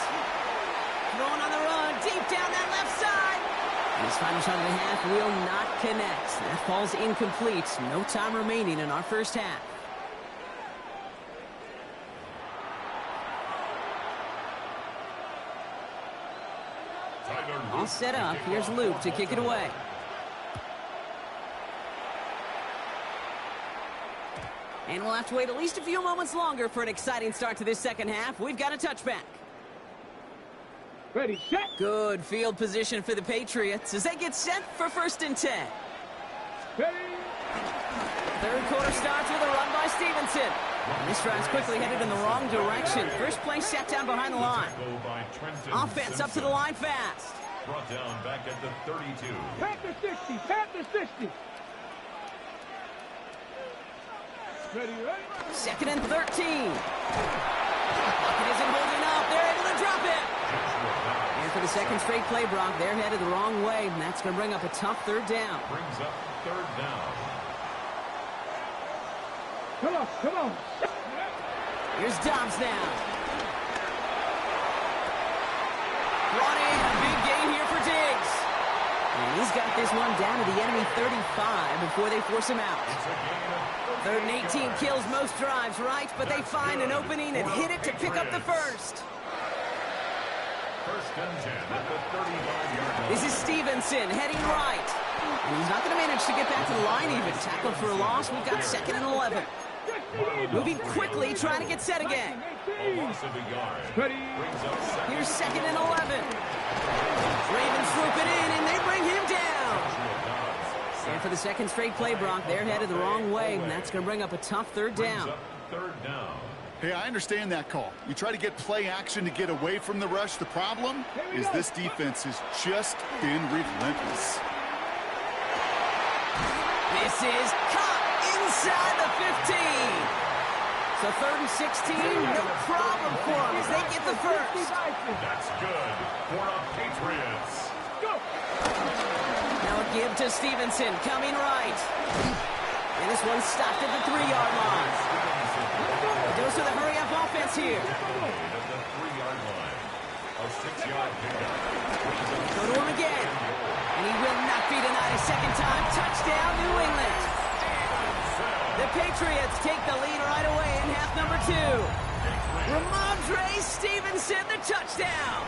Throwing on the run, deep down that left side. And his final shot of the half will not connect. That falls incomplete. No time remaining in our first half. All set up. Here's Luke to kick it away. And we'll have to wait at least a few moments longer for an exciting start to this second half. We've got a touchback. Ready, set. Good field position for the Patriots as they get set for first and 10. Ready. Third quarter starts with a run by Stevenson. And this drive's quickly headed in the wrong direction. First play set down behind the line. Offense up to the line fast. Brought down back at the 32. Pat the 60. Pat the 60. Ready, ready. Second and 13. It isn't holding up. They're able to drop it. And for the second straight play, Brock, they're headed the wrong way, and that's going to bring up a tough third down. Brings up third down. Come on, come on. Here's Dobbs now. Brought in. A big gain here for Diggs. And he's got this one down to the enemy 35 before they force him out. Third and 18 kills most drives, right? But they find an opening and hit it to pick up the first. First and 10 at the 35-yard line. This is Stevenson heading right. And he's not going to manage to get back to the line even. Tackled for a loss. We've got second and 11. Moving quickly, trying to get set again. A loss of a yard. Ready. Brings up second. Here's second and 11. Ravens swoop it in, and they bring him down. And for the second straight play, Brock, they're headed the wrong way, and that's going to bring up a tough third down. Third down. Hey, I understand that call. You try to get play action to get away from the rush. The problem is this defense has just been relentless. This is caught inside the 15. So So 3rd and 16, no problem for them as they get the first. That's good for the Patriots. Go! Now a give to Stevenson, coming right. And this one's stopped at the 3-yard line. Goes to the hurry-up offense here. At the 3-yard line. A 6-yard pickup. Go to him again. And he will not be denied a second time. Touchdown, New England. The Patriots take the lead right away in half number 2. Ramondre Stevenson, the touchdown.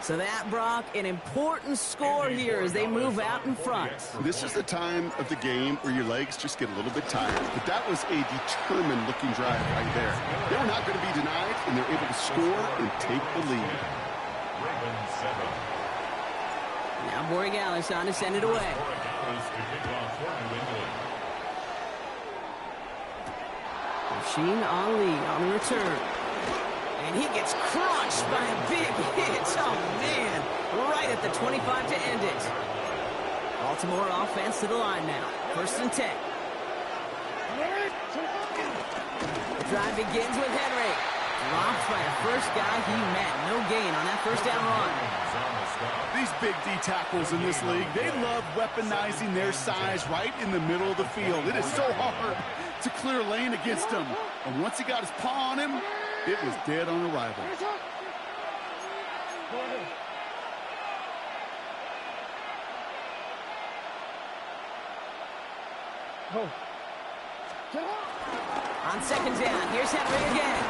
So that, Brock, an important score here as they move out in front. This is the time of the game where your legs just get a little bit tired. But that was a determined-looking drive right there. They were not going to be denied, and they're able to score and take the lead. Now Borregales on to send it away. Rasheen Ali on the return. And he gets crushed by a big hit. Oh, man. Right at the 25 to end it. Baltimore offense to the line now. 1st and 10. The drive begins with Henry. Dropped by the first guy he met. No gain on that first down run. These big D tackles in this league, they love weaponizing their size right in the middle of the field. It is so hard to clear lane against him. And once he got his paw on him, it was dead on arrival. On 2nd down, here's Henry again.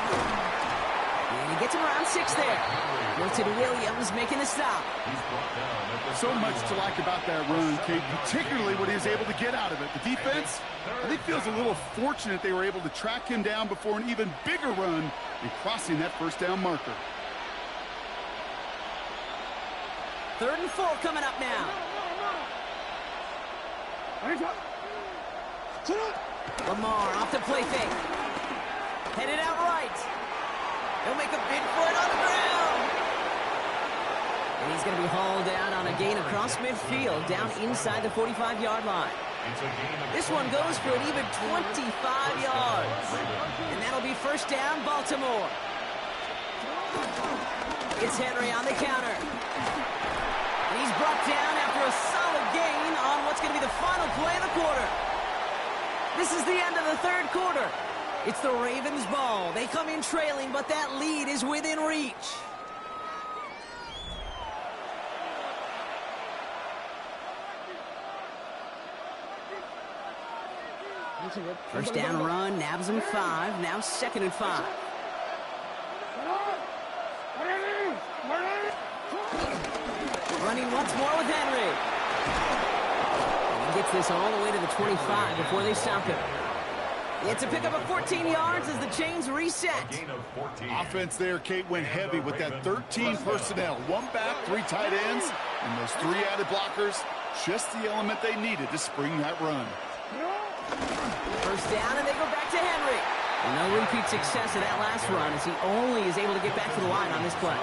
And he gets him around 6 there. Milton Williams making the stop. So much to like about that run, Kate, particularly what he was able to get out of it. The defense, I think, feels a little fortunate they were able to track him down before an even bigger run and crossing that first down marker. 3rd and 4 coming up now. Lamar off the play fake. Headed out right. He'll make a big for it on the ground. And he's going to be hauled down on a gain across midfield, down inside the 45-yard line. This one goes for an even 25 yards. And that'll be 1st down, Baltimore. It's Henry on the counter. And he's brought down after a solid gain on what's going to be the final play of the quarter. This is the end of the 3rd quarter. It's the Ravens' ball. They come in trailing, but that lead is within reach. First down run, nabs him 5. Now 2nd and 5. Running once more with Henry. And he gets this all the way to the 25 before they stop him. It's a pickup of 14 yards as the chains reset. Offense there, Kate, went heavy with that 13 personnel. 1 back, 3 tight ends, and those 3 added blockers. Just the element they needed to spring that run. First down, and they go back to Henry. No repeat success of that last run as he only is able to get back to the line on this play.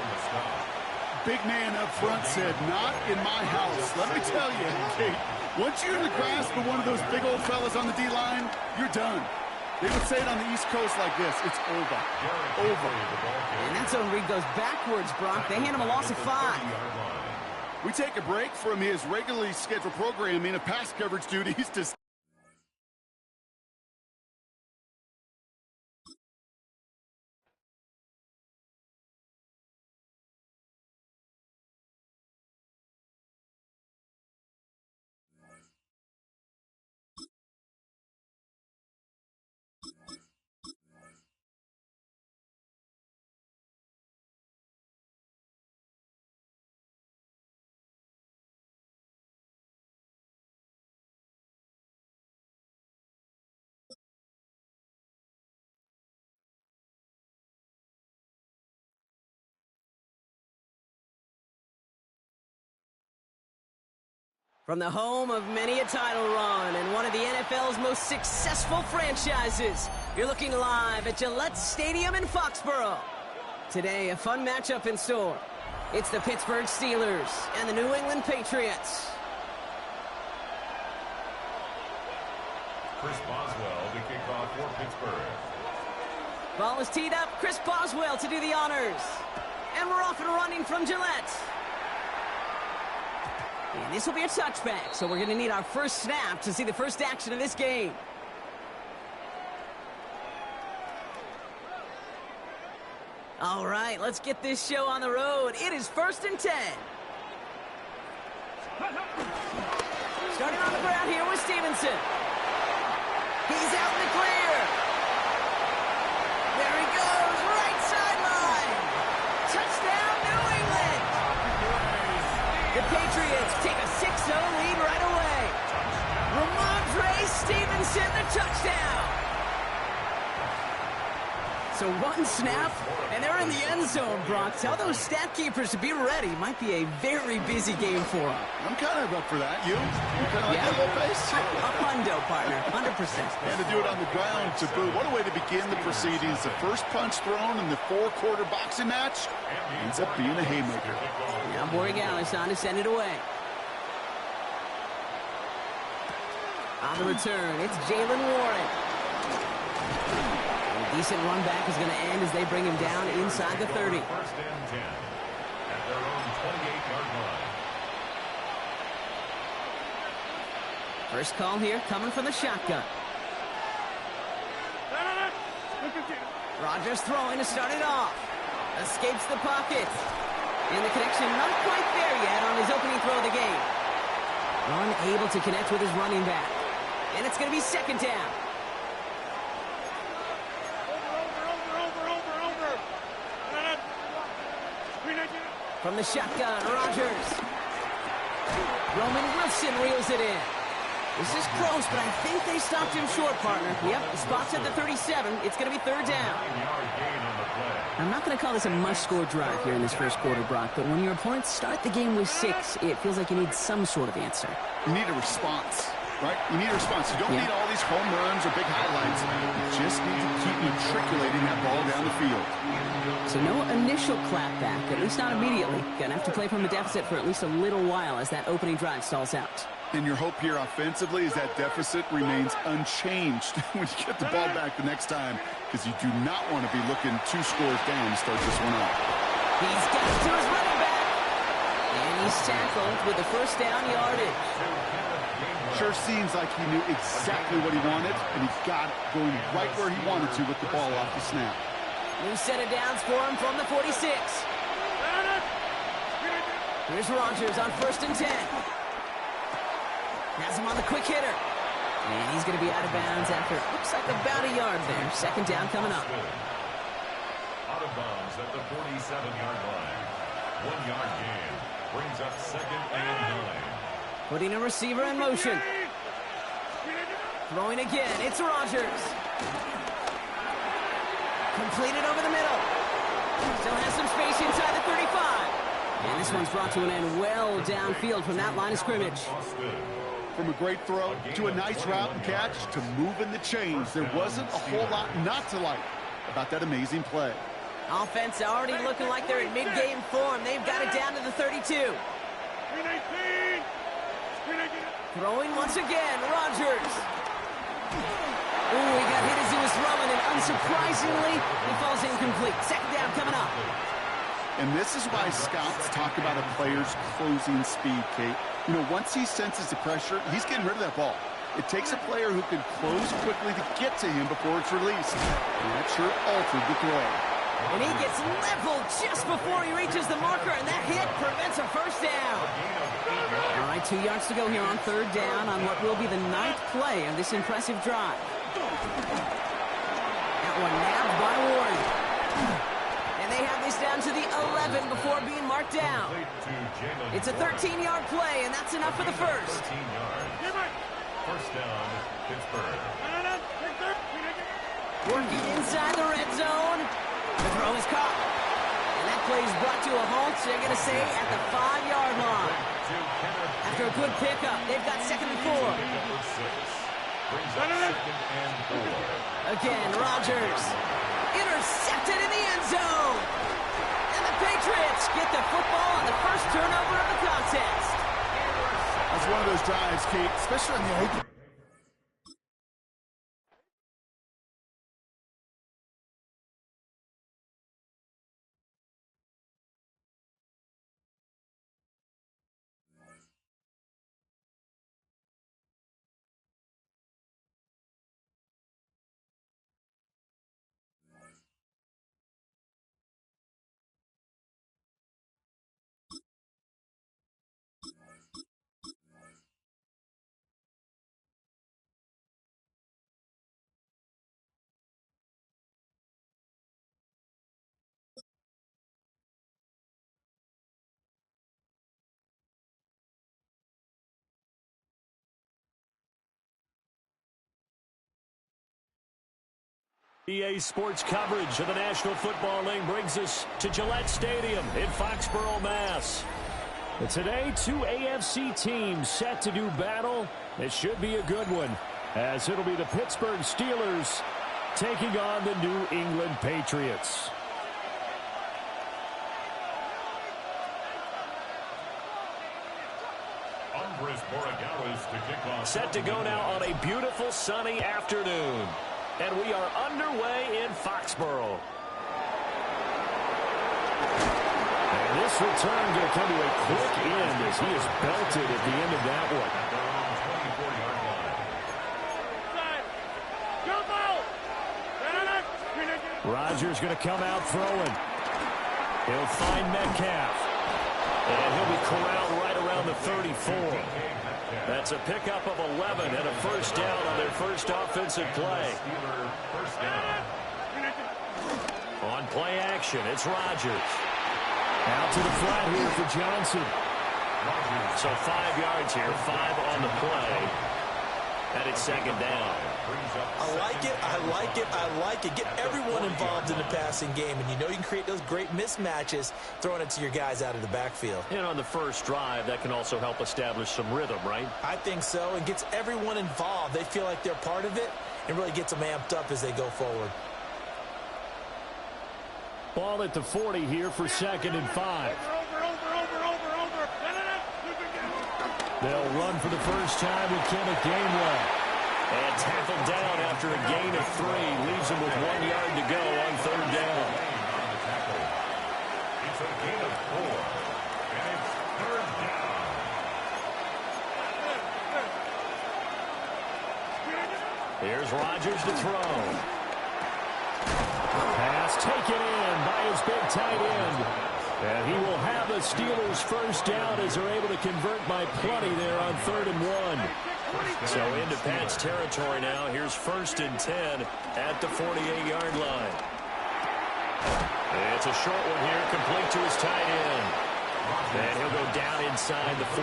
Big man up front said, not in my house. Let me tell you, Kate, once you're in the grasp of one of those big old fellas on the D-line, you're done. They would say it on the East Coast like this, it's over. Over. And that zone read goes backwards, Brock. They hand him a loss of 5. We take a break from his regularly scheduled programming of pass coverage duties to... From the home of many a title run and one of the NFL's most successful franchises, you're looking live at Gillette Stadium in Foxborough. Today, a fun matchup in store. It's the Pittsburgh Steelers and the New England Patriots. Chris Boswell to kick off for Pittsburgh. Ball is teed up. Chris Boswell to do the honors. And we're off and running from Gillette. And this will be a touchback, so we're going to need our first snap to see the first action of this game. All right, let's get this show on the road. It is 1st and 10. Starting on the ground here with Stevenson. He's out in the clear. There he goes, right sideline. Touchdown, New England. The Patriots take a 6-0 lead right away. Ramondre Stevenson, the touchdown. So one snap, and they're in the end zone, Brock. Tell those stat keepers to be ready. Might be a very busy game for them. I'm kind of up for that. You kind of like that little face? A hundo, partner, 100%. And to do it on the ground to boot. What a way to begin the proceedings. The first punch thrown in the 4-quarter boxing match ends up being a haymaker. Now Borregales on to send it away. On the return, it's Jalen Warren. Decent run back is going to end as they bring him down inside the 30. 1st and 10 at their own 28-yard line. First call here coming from the shotgun. Rodgers throwing to start it off. Escapes the pocket. And the connection not quite there yet on his opening throw of the game. Unable to connect with his running back. And it's going to be 2nd down. From the shotgun, Rodgers. Roman Wilson reels it in. This is close, but I think they stopped him short, partner. Yep, the spot's at the 37. It's going to be 3rd down. I'm not going to call this a must-score drive here in this first quarter, Brock, but when your opponents start the game with 6, it feels like you need some sort of answer. You need a response, right? You need a response. You don't need all these home runs or big highlights. You just need to keep matriculating that ball down the field. So no initial clapback, at least not immediately. Gonna have to play from a deficit for at least a little while as that opening drive stalls out. And your hope here offensively is that deficit remains unchanged when you get the ball back the next time, because you do not want to be looking 2 scores down to start this one out. He's got it to his running back. And he's tackled with the first down yardage. Sure seems like he knew exactly what he wanted, and he got it going right where he wanted to with the ball off the snap. New set of downs for him from the 46. Here's Rodgers on 1st and 10. Has him on the quick hitter. And he's going to be out of bounds after, looks like about a yard there. 2nd down coming up. Out of bounds at the 47-yard line. 1-yard gain brings up 2nd and 9. Putting a receiver in motion. Throwing again. It's Rodgers. Completed over the middle. Still has some space inside the 35. And this one's brought to an end well downfield from that line of scrimmage. From a great throw to a nice route and catch to moving the chains, there wasn't a whole lot not to like about that amazing play. Offense already looking like they're in mid-game form. They've got it down to the 32. Throwing once again, Rodgers. Ooh, he got hit as he was throwing, and unsurprisingly, he falls incomplete. 2nd down coming up. And this is why scouts talk about a player's closing speed, Kate. You know, once he senses the pressure, he's getting rid of that ball. It takes a player who can close quickly to get to him before it's released. And that sure altered the throw. And he gets leveled just before he reaches the marker, and that hit prevents a 1st down. All right, 2 yards to go here on 3rd down on what will be the 9th play of this impressive drive. That one nabbed by Warren. And they have this down to the 11 before being marked down. It's a 13-yard play, and that's enough for the first. 13 yards. 1st down, Pittsburgh. Working inside the red zone. The throw is caught. And that play is brought to a halt, so they're going to say at the 5-yard line. After a good pickup, they've got 2nd and 4. Again, Rodgers. Intercepted in the end zone. And the Patriots get the football on the first turnover of the contest. That's one of those drives, Kate, especially on the open. EA Sports coverage of the National Football League brings us to Gillette Stadium in Foxborough, Mass. And today, two AFC teams set to do battle. It should be a good one, as it'll be the Pittsburgh Steelers taking on the New England Patriots. Set to go now on a beautiful sunny afternoon. And we are underway in Foxborough. And this return going to come to a quick end as he is belted at the end of that one. Rodgers going to come out throwing. He'll find Metcalf. And he'll be corralled right around the 34. That's a pickup of 11 and a first down on their first offensive play. On play action, it's Rodgers. Out to the flat here for Johnson. So 5 yards here, 5 on the play. And it's second down. I like it, I like it, I like it. Get everyone involved in the passing game, and you know you can create those great mismatches throwing it to your guys out of the backfield. And on the first drive, that can also help establish some rhythm, right? I think so, and gets everyone involved. They feel like they're part of it, and really gets them amped up as they go forward. Ball at the 40 here for 2nd and 5. They'll run for the first time with Kenneth Gainwell. And tackled down after a gain of 3. Leaves him with 1 yard to go on third down. It's a gain of 4. And it's third down. Here's Rodgers to throw. Pass taken in by his big tight end. And he will have the Steelers first down as they're able to convert by plenty there on 3rd and 1. So into Pat's territory now. Here's 1st and 10 at the 48-yard line. It's a short one here, complete to his tight end. And he'll go down inside the 45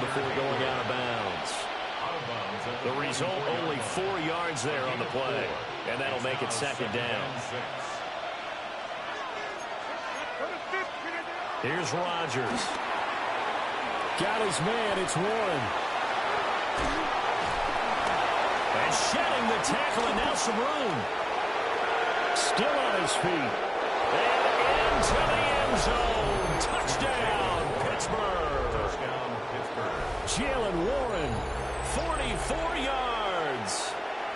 before going out of bounds. The result, only 4 yards there on the play. And that'll make it second down. Here's Rodgers. Got his man, it's Warren. And shedding the tackle, and now some room. Still on his feet. And into the end zone. Touchdown, Pittsburgh. Touchdown, Pittsburgh. Jalen Warren, 44 yards.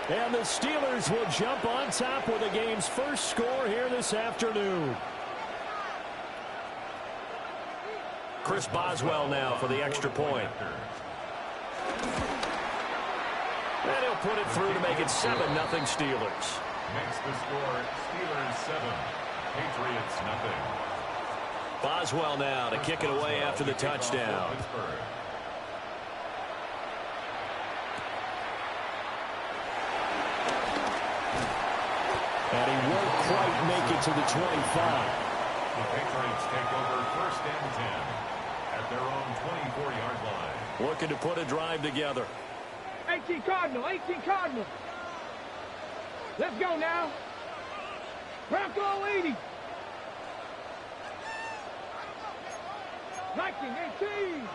And the Steelers will jump on top with the game's first score here this afternoon. Chris Boswell now for the extra point. And he'll put it through to make it 7-0 Steelers. Makes the score Steelers 7, Patriots 0. Boswell now to kick it away after the touchdown. And he won't quite make it to the 25. The Patriots take over 1st and 10 at their own 24-yard line. Looking to put a drive together. 18 Cardinal, 18 Cardinal. Let's go now. Bronco 80. 19, 18.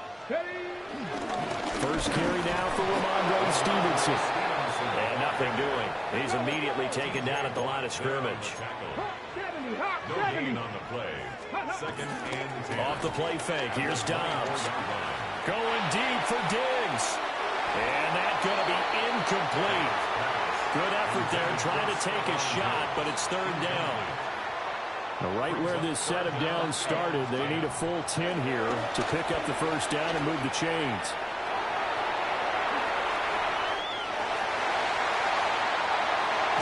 First carry now for Ramondre Stevenson. And nothing doing. He's immediately taken down at the line of scrimmage. No gain on the play. 2nd and 10. Off the play fake. Here's Dobbs. Going deep for Diggs. And that's going to be incomplete. Good effort there trying to take a shot, but it's 3rd down. Right where this set of downs started, they need a full 10 here to pick up the first down and move the chains.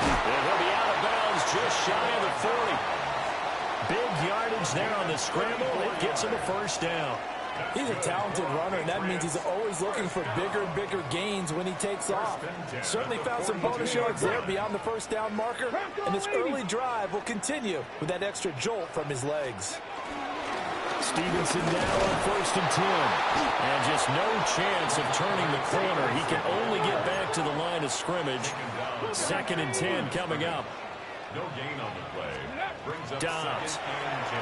And he'll be out of bounds just shy of the 40. Big yardage there on the scramble. It gets him a first down. He's a talented runner, and that means he's always looking for bigger and bigger gains when he takes off. Certainly found some bonus yards there beyond the first down marker, and this early drive will continue with that extra jolt from his legs. Stevenson now on 1st and 10. And just no chance of turning the corner. He can only get back to the line of scrimmage. 2nd and 10 coming up. No gain on the play. Brings up Dobbs. 2nd and 10.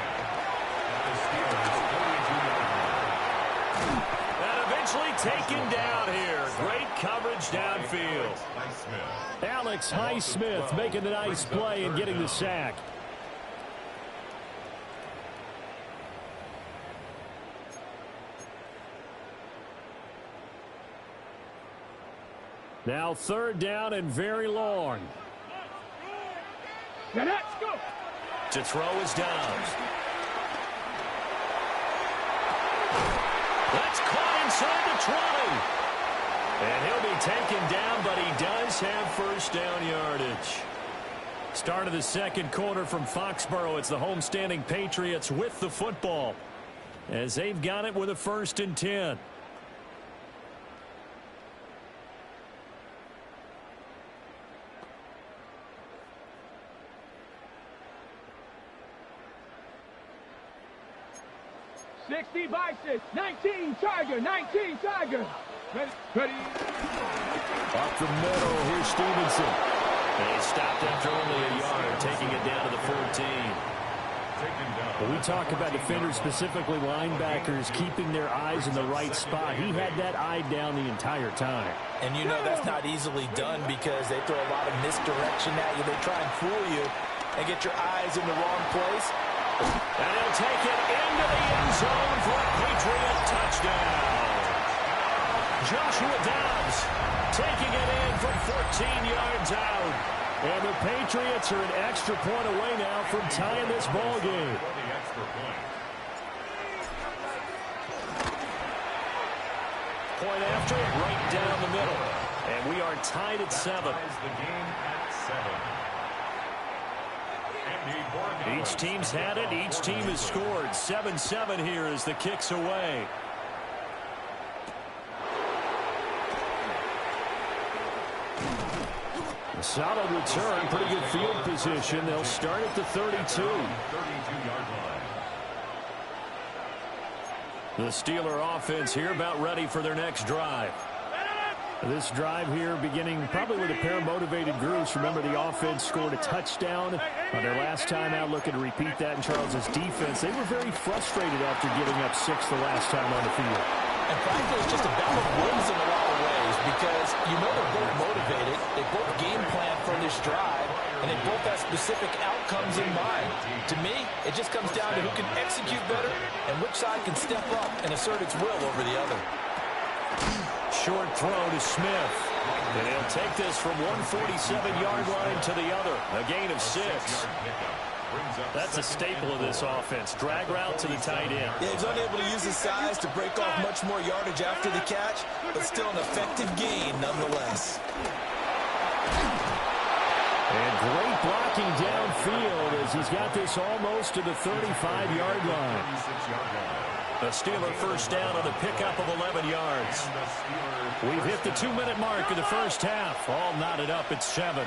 At the Steelers' 42-yard line. And eventually taken down here. Great coverage downfield. Alex Highsmith making the nice play and getting the sack. Now 3rd down and very long. Now let's go. To throw is Dobbs. That's caught inside the 20. And he'll be taken down, but he does have first down yardage. Start of the 2nd quarter from Foxborough. It's the homestanding Patriots with the football, as they've got it with a 1st and 10. $60 Bison, 19 Tiger, 19 Tiger. Ready. Up the middle, here's Stevenson. They stopped after only a yard, taking it down to the 14. When we talk about defenders, specifically linebackers, keeping their eyes in the right spot, he had that eye down the entire time. And you know that's not easily done because they throw a lot of misdirection at you. They try and fool you and get your eyes in the wrong place. And he'll take it into the end zone for a Patriot touchdown. Joshua Dobbs taking it in from 14 yards out. And the Patriots are an extra point away now from tying this ball game. Point after it, right down the middle. And we are tied at 7. Each team's had it. Each team has scored. 7-7 here as the kick's away. A solid return. Pretty good field position. They'll start at the 32. The Steeler offense here about ready for their next drive. This drive here beginning probably with a pair of motivated groups. Remember, the offense scored a touchdown on their last time out. Looking to repeat that in Charles's defense. They were very frustrated after giving up 6 the last time on the field. And frankly, it's just a battle of wins in a lot of ways because you know they're both motivated. They both game plan for this drive, and they both have specific outcomes in mind. To me, it just comes down to who can execute better and which side can step up and assert its will over the other. Short throw to Smith. And he'll take this from 147-yard line to the other. A gain of 6. That's a staple of this offense. Drag route to the tight end. Yeah, he's unable to use his size to break off much more yardage after the catch, but still an effective gain nonetheless. And great blocking downfield as he's got this almost to the 35-yard line. A Steeler first down on the pickup of 11 yards. We've hit the 2-minute mark of the first half. All knotted up at 7.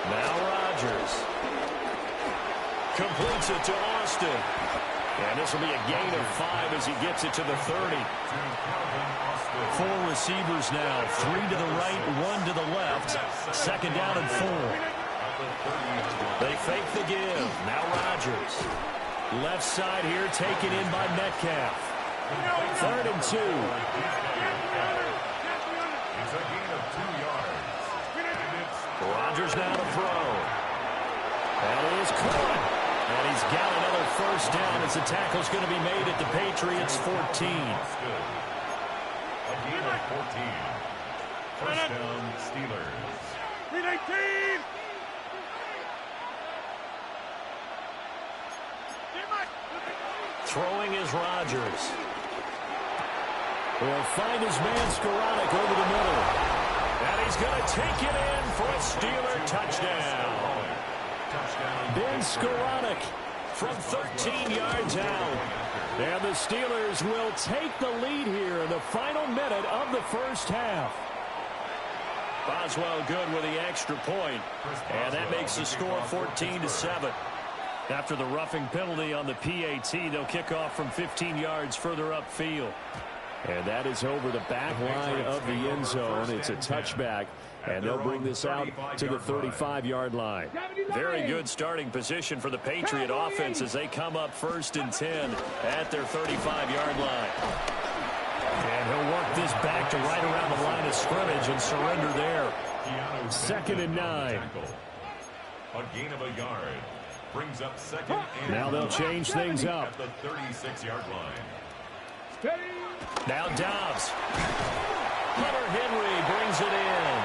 Now Rodgers. Completes it to Austin. And this will be a gain of 5 as he gets it to the 30. 4 receivers now. 3 to the right, 1 to the left. 2nd down and 4. They fake the give. Now Rodgers. Left side here taken in by Metcalf. 3rd and 2. It's a gain of 2 yards. Rodgers now to throw. That is caught. And he's got another first down as the tackle's going to be made at the Patriots' 14. A gain of 14. First down, Steelers. 319. Throwing is Rodgers. He'll find his man Skoranek over the middle. And he's going to take it in for a Steeler touchdown. Ben Skoranek from 13 yards out. And the Steelers will take the lead here in the final minute of the first half. Boswell good with the extra point. And that makes the score 14-7. After the roughing penalty on the PAT, they'll kick off from 15 yards further upfield. And that is over the back line of the end zone. It's a touchback. And they'll bring this out to the 35-yard line. Very good starting position for the Patriot offense as they come up 1st and 10 at their 35-yard line. And he'll work this back to right around the line of scrimmage and surrender there. 2nd and 9. A gain of a yard. Brings up 2nd and now they'll change things up. At the 36-yard line. Now Dobbs. Hunter Henry brings it in.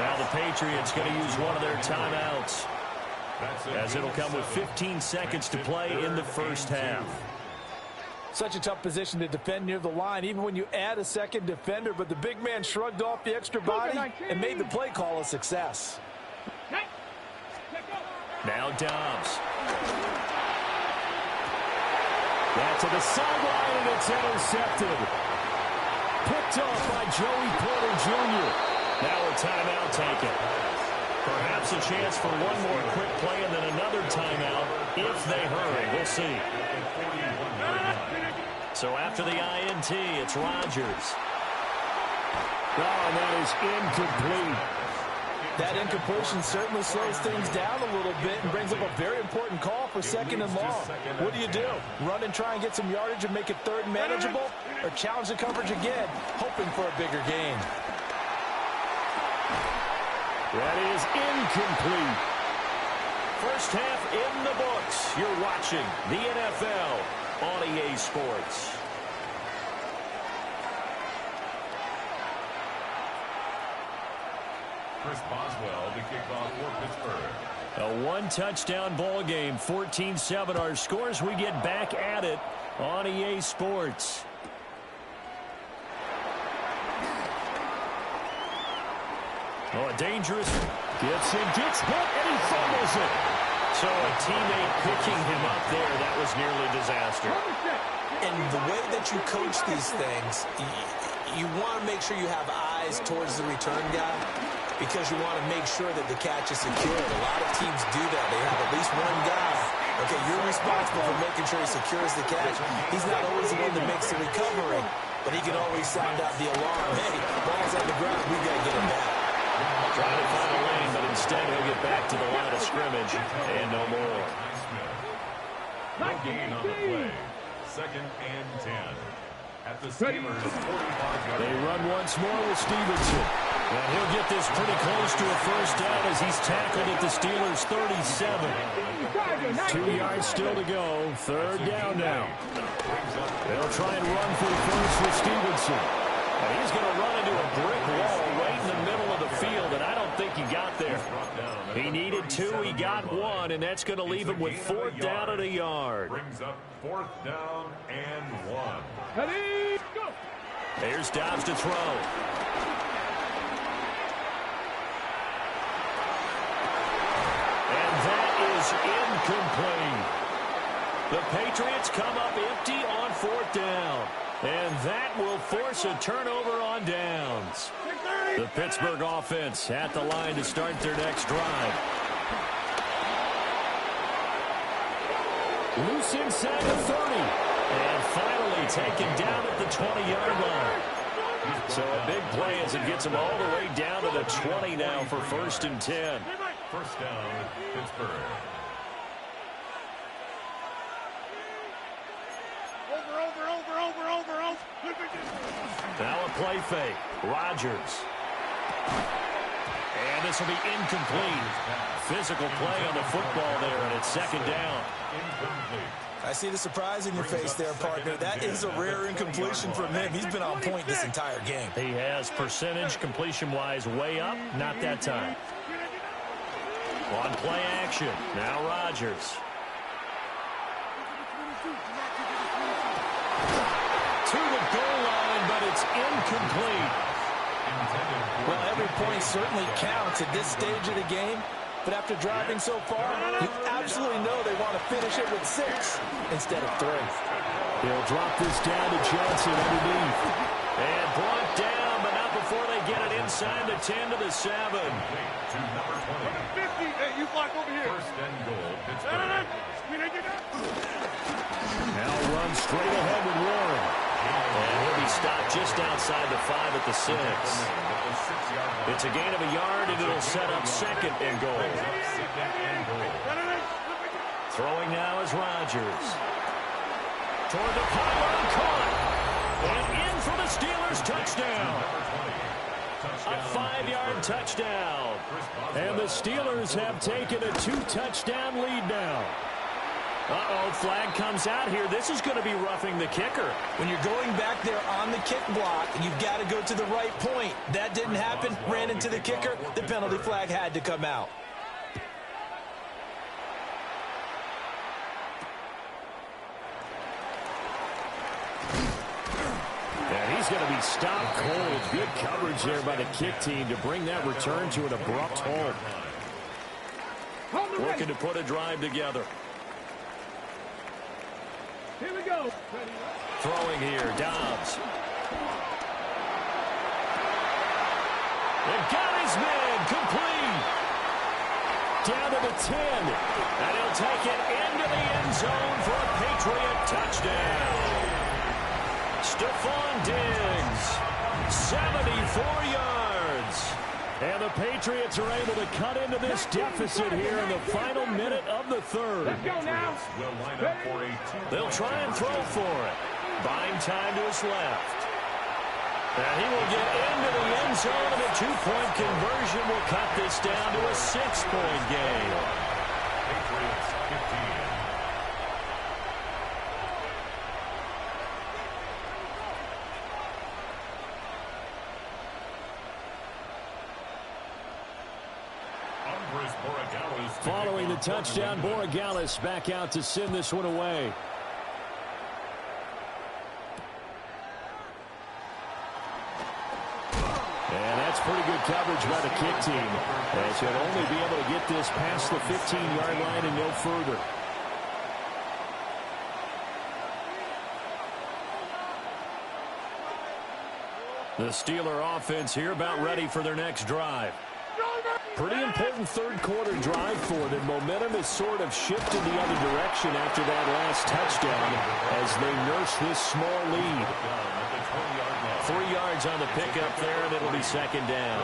Now the Patriots going to use one of their timeouts, as it'll come with 15 seconds to play in the first half. Such a tough position to defend near the line, even when you add a second defender, but the big man shrugged off the extra body and made the play call a success. Now Dobbs. That's to the sideline, and it's intercepted. Picked off by Joey Porter Jr. Now a timeout taken. Perhaps a chance for one more quick play and then another timeout if they hurry. We'll see. So after the INT, it's Rodgers. Oh, and that is incomplete. That incompletion certainly slows things down a little bit and brings up a very important call for 2nd and long. What do? Run and try and get some yardage and make it 3rd and manageable? Or challenge the coverage again, hoping for a bigger gain? That is incomplete. First half in the books. You're watching the NFL on EA Sports. Chris Boswell, the kickoff for Pittsburgh. A one-touchdown ball game, 14-7 our scores. We get back at it on EA Sports. Oh, a dangerous. Gets hit, and he fumbles it. So a teammate picking him up there, that was nearly disaster. And the way that you coach these things, you want to make sure you have eyes towards the return guy because you want to make sure that the catch is secured. A lot of teams do that. They have at least one guy. Okay, you're responsible for making sure he secures the catch. He's not always the one that makes the recovery, but he can always sound out the alarm. Hey, ball's on the ground. We got to get him back. Trying to find a lane, but instead he'll get back to the line of scrimmage and no more. No gain on the play. 2nd and 10. At the Steelers' 45-yard. They run once more with Stevenson. And he'll get this pretty close to a first down as he's tackled at the Steelers' 37. 2 yards still to go. 3rd down now. They'll try and run for the first with Stevenson. And he's going to run into a brick wall right in the middle of the field, and I don't think he got there. He needed 2, he got 1, and that's going to leave him with 4th down and a yard. Brings up 4th down and 1. Here's Dobbs to throw. And that is incomplete. The Patriots come up empty on 4th down. And that will force a turnover on downs. The Pittsburgh offense at the line to start their next drive. Loose inside the 30. And finally taken down at the 20-yard line. So a big play as it gets them all the way down to the 20 now for 1st and 10. First down, Pittsburgh. Now a play fake. Rodgers. And this will be incomplete. Physical play on the football there, and it's 2nd down. I see the surprise in your face there, partner. That is a rare incompletion from him. He's been on point this entire game. He has percentage completion-wise way up. Not that time. On play action. Now Rodgers. To the goal line, but it's incomplete. Well, every point certainly counts at this stage of the game. But after driving so far, you absolutely know they want to finish it with 6 instead of 3. He'll drop this down to Johnson underneath. And brought down, but not before they get it inside the 10 to the 7. To number 20. 50. Hey, you block over here. First and goal, Pittsburgh. Now run straight ahead with Warren. And he'll be be stopped just outside the 5 at the 6. It's a gain of a yard, and it'll set up 2nd and goal. Throwing now is Rodgers. Toward the pylon, caught. And in for the Steelers, touchdown. A 5-yard touchdown. And the Steelers have taken a 2-touchdown lead now. Uh-oh, flag comes out here. This is going to be roughing the kicker. When you're going back there on the kick block, you've got to go to the right point. That didn't happen. Ran into the kicker. The penalty flag had to come out. And he's going to be stopped cold. Good coverage there by the kick team to bring that return to an abrupt halt. Looking to put a drive together. Here we go. Throwing here, Dobbs. And got his man, complete. Down to the 10. And he'll take it into the end zone for a Patriot touchdown. Stephon Diggs, 74 yards. And the Patriots are able to cut into this deficit here in the final minute of the 3rd. Let's go now. They'll try and throw for it. Buying time to his left. And he will get into the end zone, and a 2-point conversion will cut this down to a 6-point game. Patriots 15. Following the touchdown, Borregales back out to send this one away. And that's pretty good coverage by the kick team, as he'll only be able to get this past the 15-yard line and no further. The Steeler offense here about ready for their next drive. Pretty important third-quarter drive for them. Momentum has sort of shifted the other direction after that last touchdown as they nurse this small lead. 3 yards on the pickup there, and it'll be 2nd down.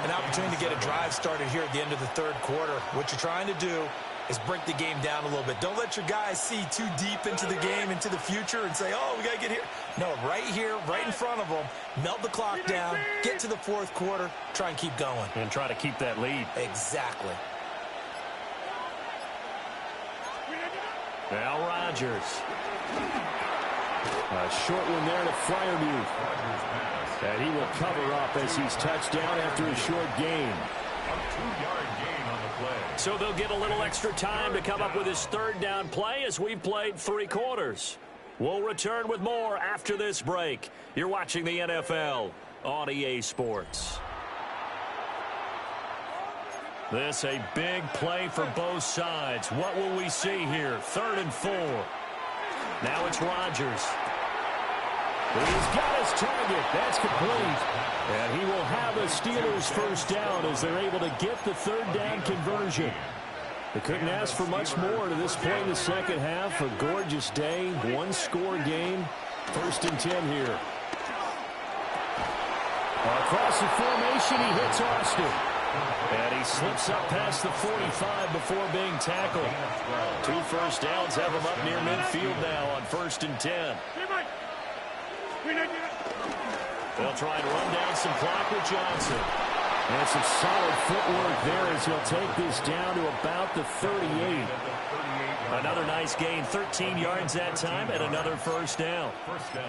An opportunity to get a drive started here at the end of the 3rd quarter. What you're trying to do is break the game down a little bit. Don't let your guys see too deep into the game, into the future, and say, oh, we got to get here. No, right here, right in front of them, melt the clock down, get to the 4th quarter, try and keep going. And try to keep that lead. Exactly. Now Rodgers. A short one there to Freiermuth. And he will cover up as he's touched down after a short gain. A 2-yard gain on the play. So they'll get a little extra time to come up with his 3rd down play as we've played 3 quarters. We'll return with more after this break. You're watching the NFL on EA Sports. This a big play for both sides. What will we see here? 3rd and 4. Now it's Rodgers. He's got his target. That's complete. And he will have a Steelers 1st down as they're able to get the 3rd down conversion. They couldn't ask for much more to this point in the 2nd half. A gorgeous day, 1-score game. 1st and 10 here. Across the formation, he hits Austin. And he slips up past the 45 before being tackled. 2 first downs have him up near midfield now on 1st and 10. They'll try and run down some clock with Johnson. And some solid footwork there as he'll take this down to about the 38. Another nice gain, 13 yards that time, and another 1st down.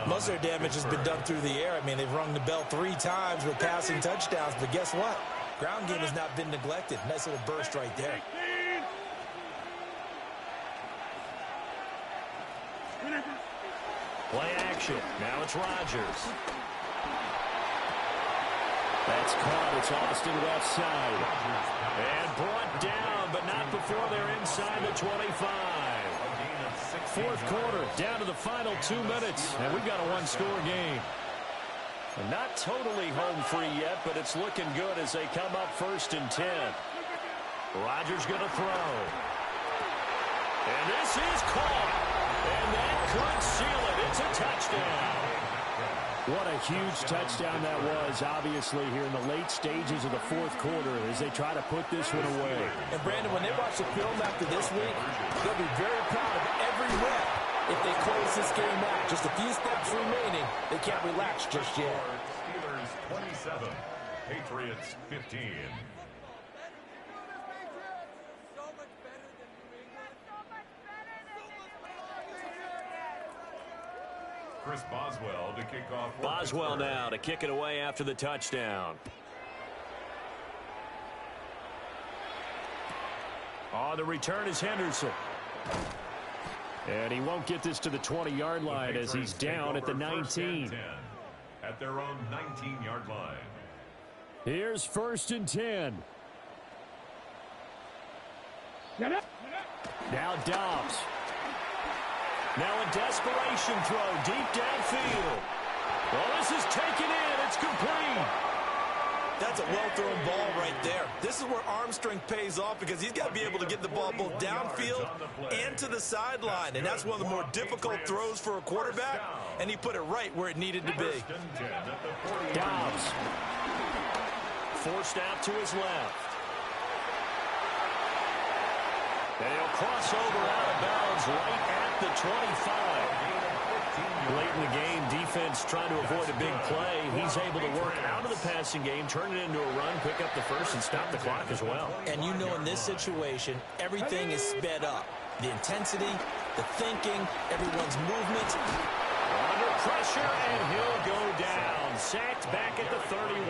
Most of their damage has been done through the air. I mean, they've rung the bell 3 times with passing touchdowns, but guess what? Ground game has not been neglected. Nice little burst right there. Play action. Now it's Rodgers. That's caught. It's Austin left side. And brought down, but not before they're inside the 25. 4th quarter, down to the final 2 minutes. And we've got a 1-score game. And not totally home free yet, but it's looking good as they come up 1st and 10. Rodgers going to throw. And this is caught. And that could seal it. It's a touchdown. What a huge touchdown that was, obviously, here in the late stages of the fourth quarter as they try to put this one away. And, Brandon, when they watch the film after this week, they'll be very proud of every rep if they close this game out. Just a few steps remaining. They can't relax just yet. Steelers 27, Patriots 15. Chris Boswell to kick off. Boswell now to kick it away after the touchdown. On the return is Henderson. And he won't get this to the 20-yard line as he's down at the 19. At their own 19-yard line. Here's 1st and 10. Now Dobbs. Now a desperation throw deep downfield. Well, this is taken in. It's complete. That's a well-thrown ball right there. This is where arm strength pays off because he's got to be able to get the ball both downfield and to the sideline. And that's one of the more difficult throws for a quarterback. And he put it right where it needed to be. Dobbs. Forced out to his left. And he'll cross over out of bounds right at the 25. Late in the game, defense trying to avoid a big play. He's able to work out of the passing game, turn it into a run, pick up the first, and stop the clock as well. And you know in this situation, everything is sped up. The intensity, the thinking, everyone's movement. Under pressure, and he'll go down. Sacked back at the 31.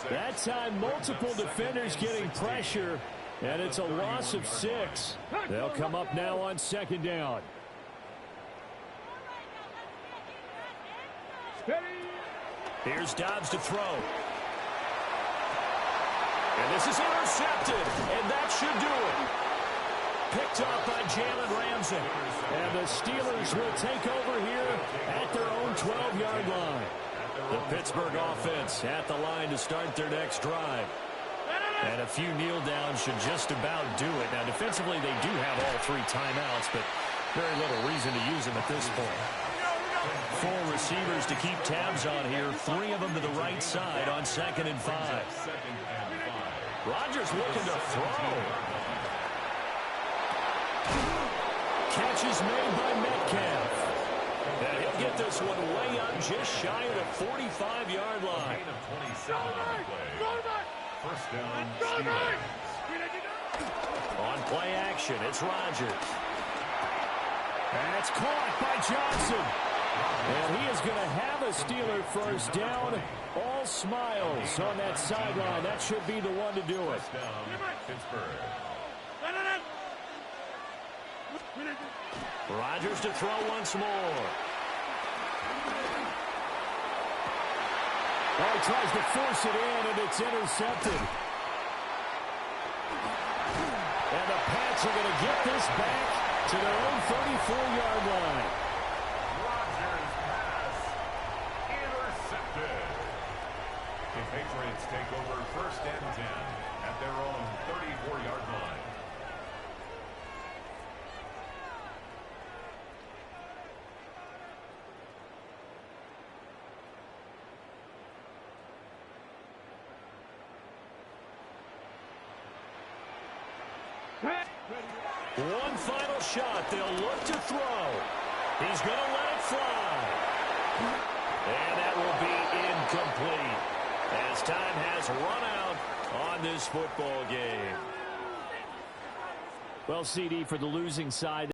That time, multiple defenders getting pressure. And it's a loss of 6. They'll come up now on 2nd down. Here's Dobbs to throw. And this is intercepted. And that should do it. Picked up by Jalen Ramsey. And the Steelers will take over here at their own 12-yard line. The Pittsburgh offense at the line to start their next drive. And a few kneel downs should just about do it. Now, defensively, they do have all 3 timeouts, but very little reason to use them at this point. 4 receivers to keep tabs on here. 3 of them to the right side on 2nd and 5. Rodgers looking to throw. Catch is made by Metcalf. And he'll get this one way up just shy of the 45-yard line. 27 on the play. First down, Steelers. On play action, it's Rodgers. And it's caught by Johnson. And he is going to have a Steeler first down. All smiles on that sideline. That should be the one to do it. First down, Pittsburgh. Rodgers to throw once more. Oh, he tries to force it in, and it's intercepted. And the Pats are going to get this back to their own 34-yard line. Rodgers pass intercepted. The Patriots take over 1st and 10 at their own 34-yard line. One final shot. They'll look to throw. He's going to let it fly. And that will be incomplete as time has run out on this football game. Well, CD, for the losing side,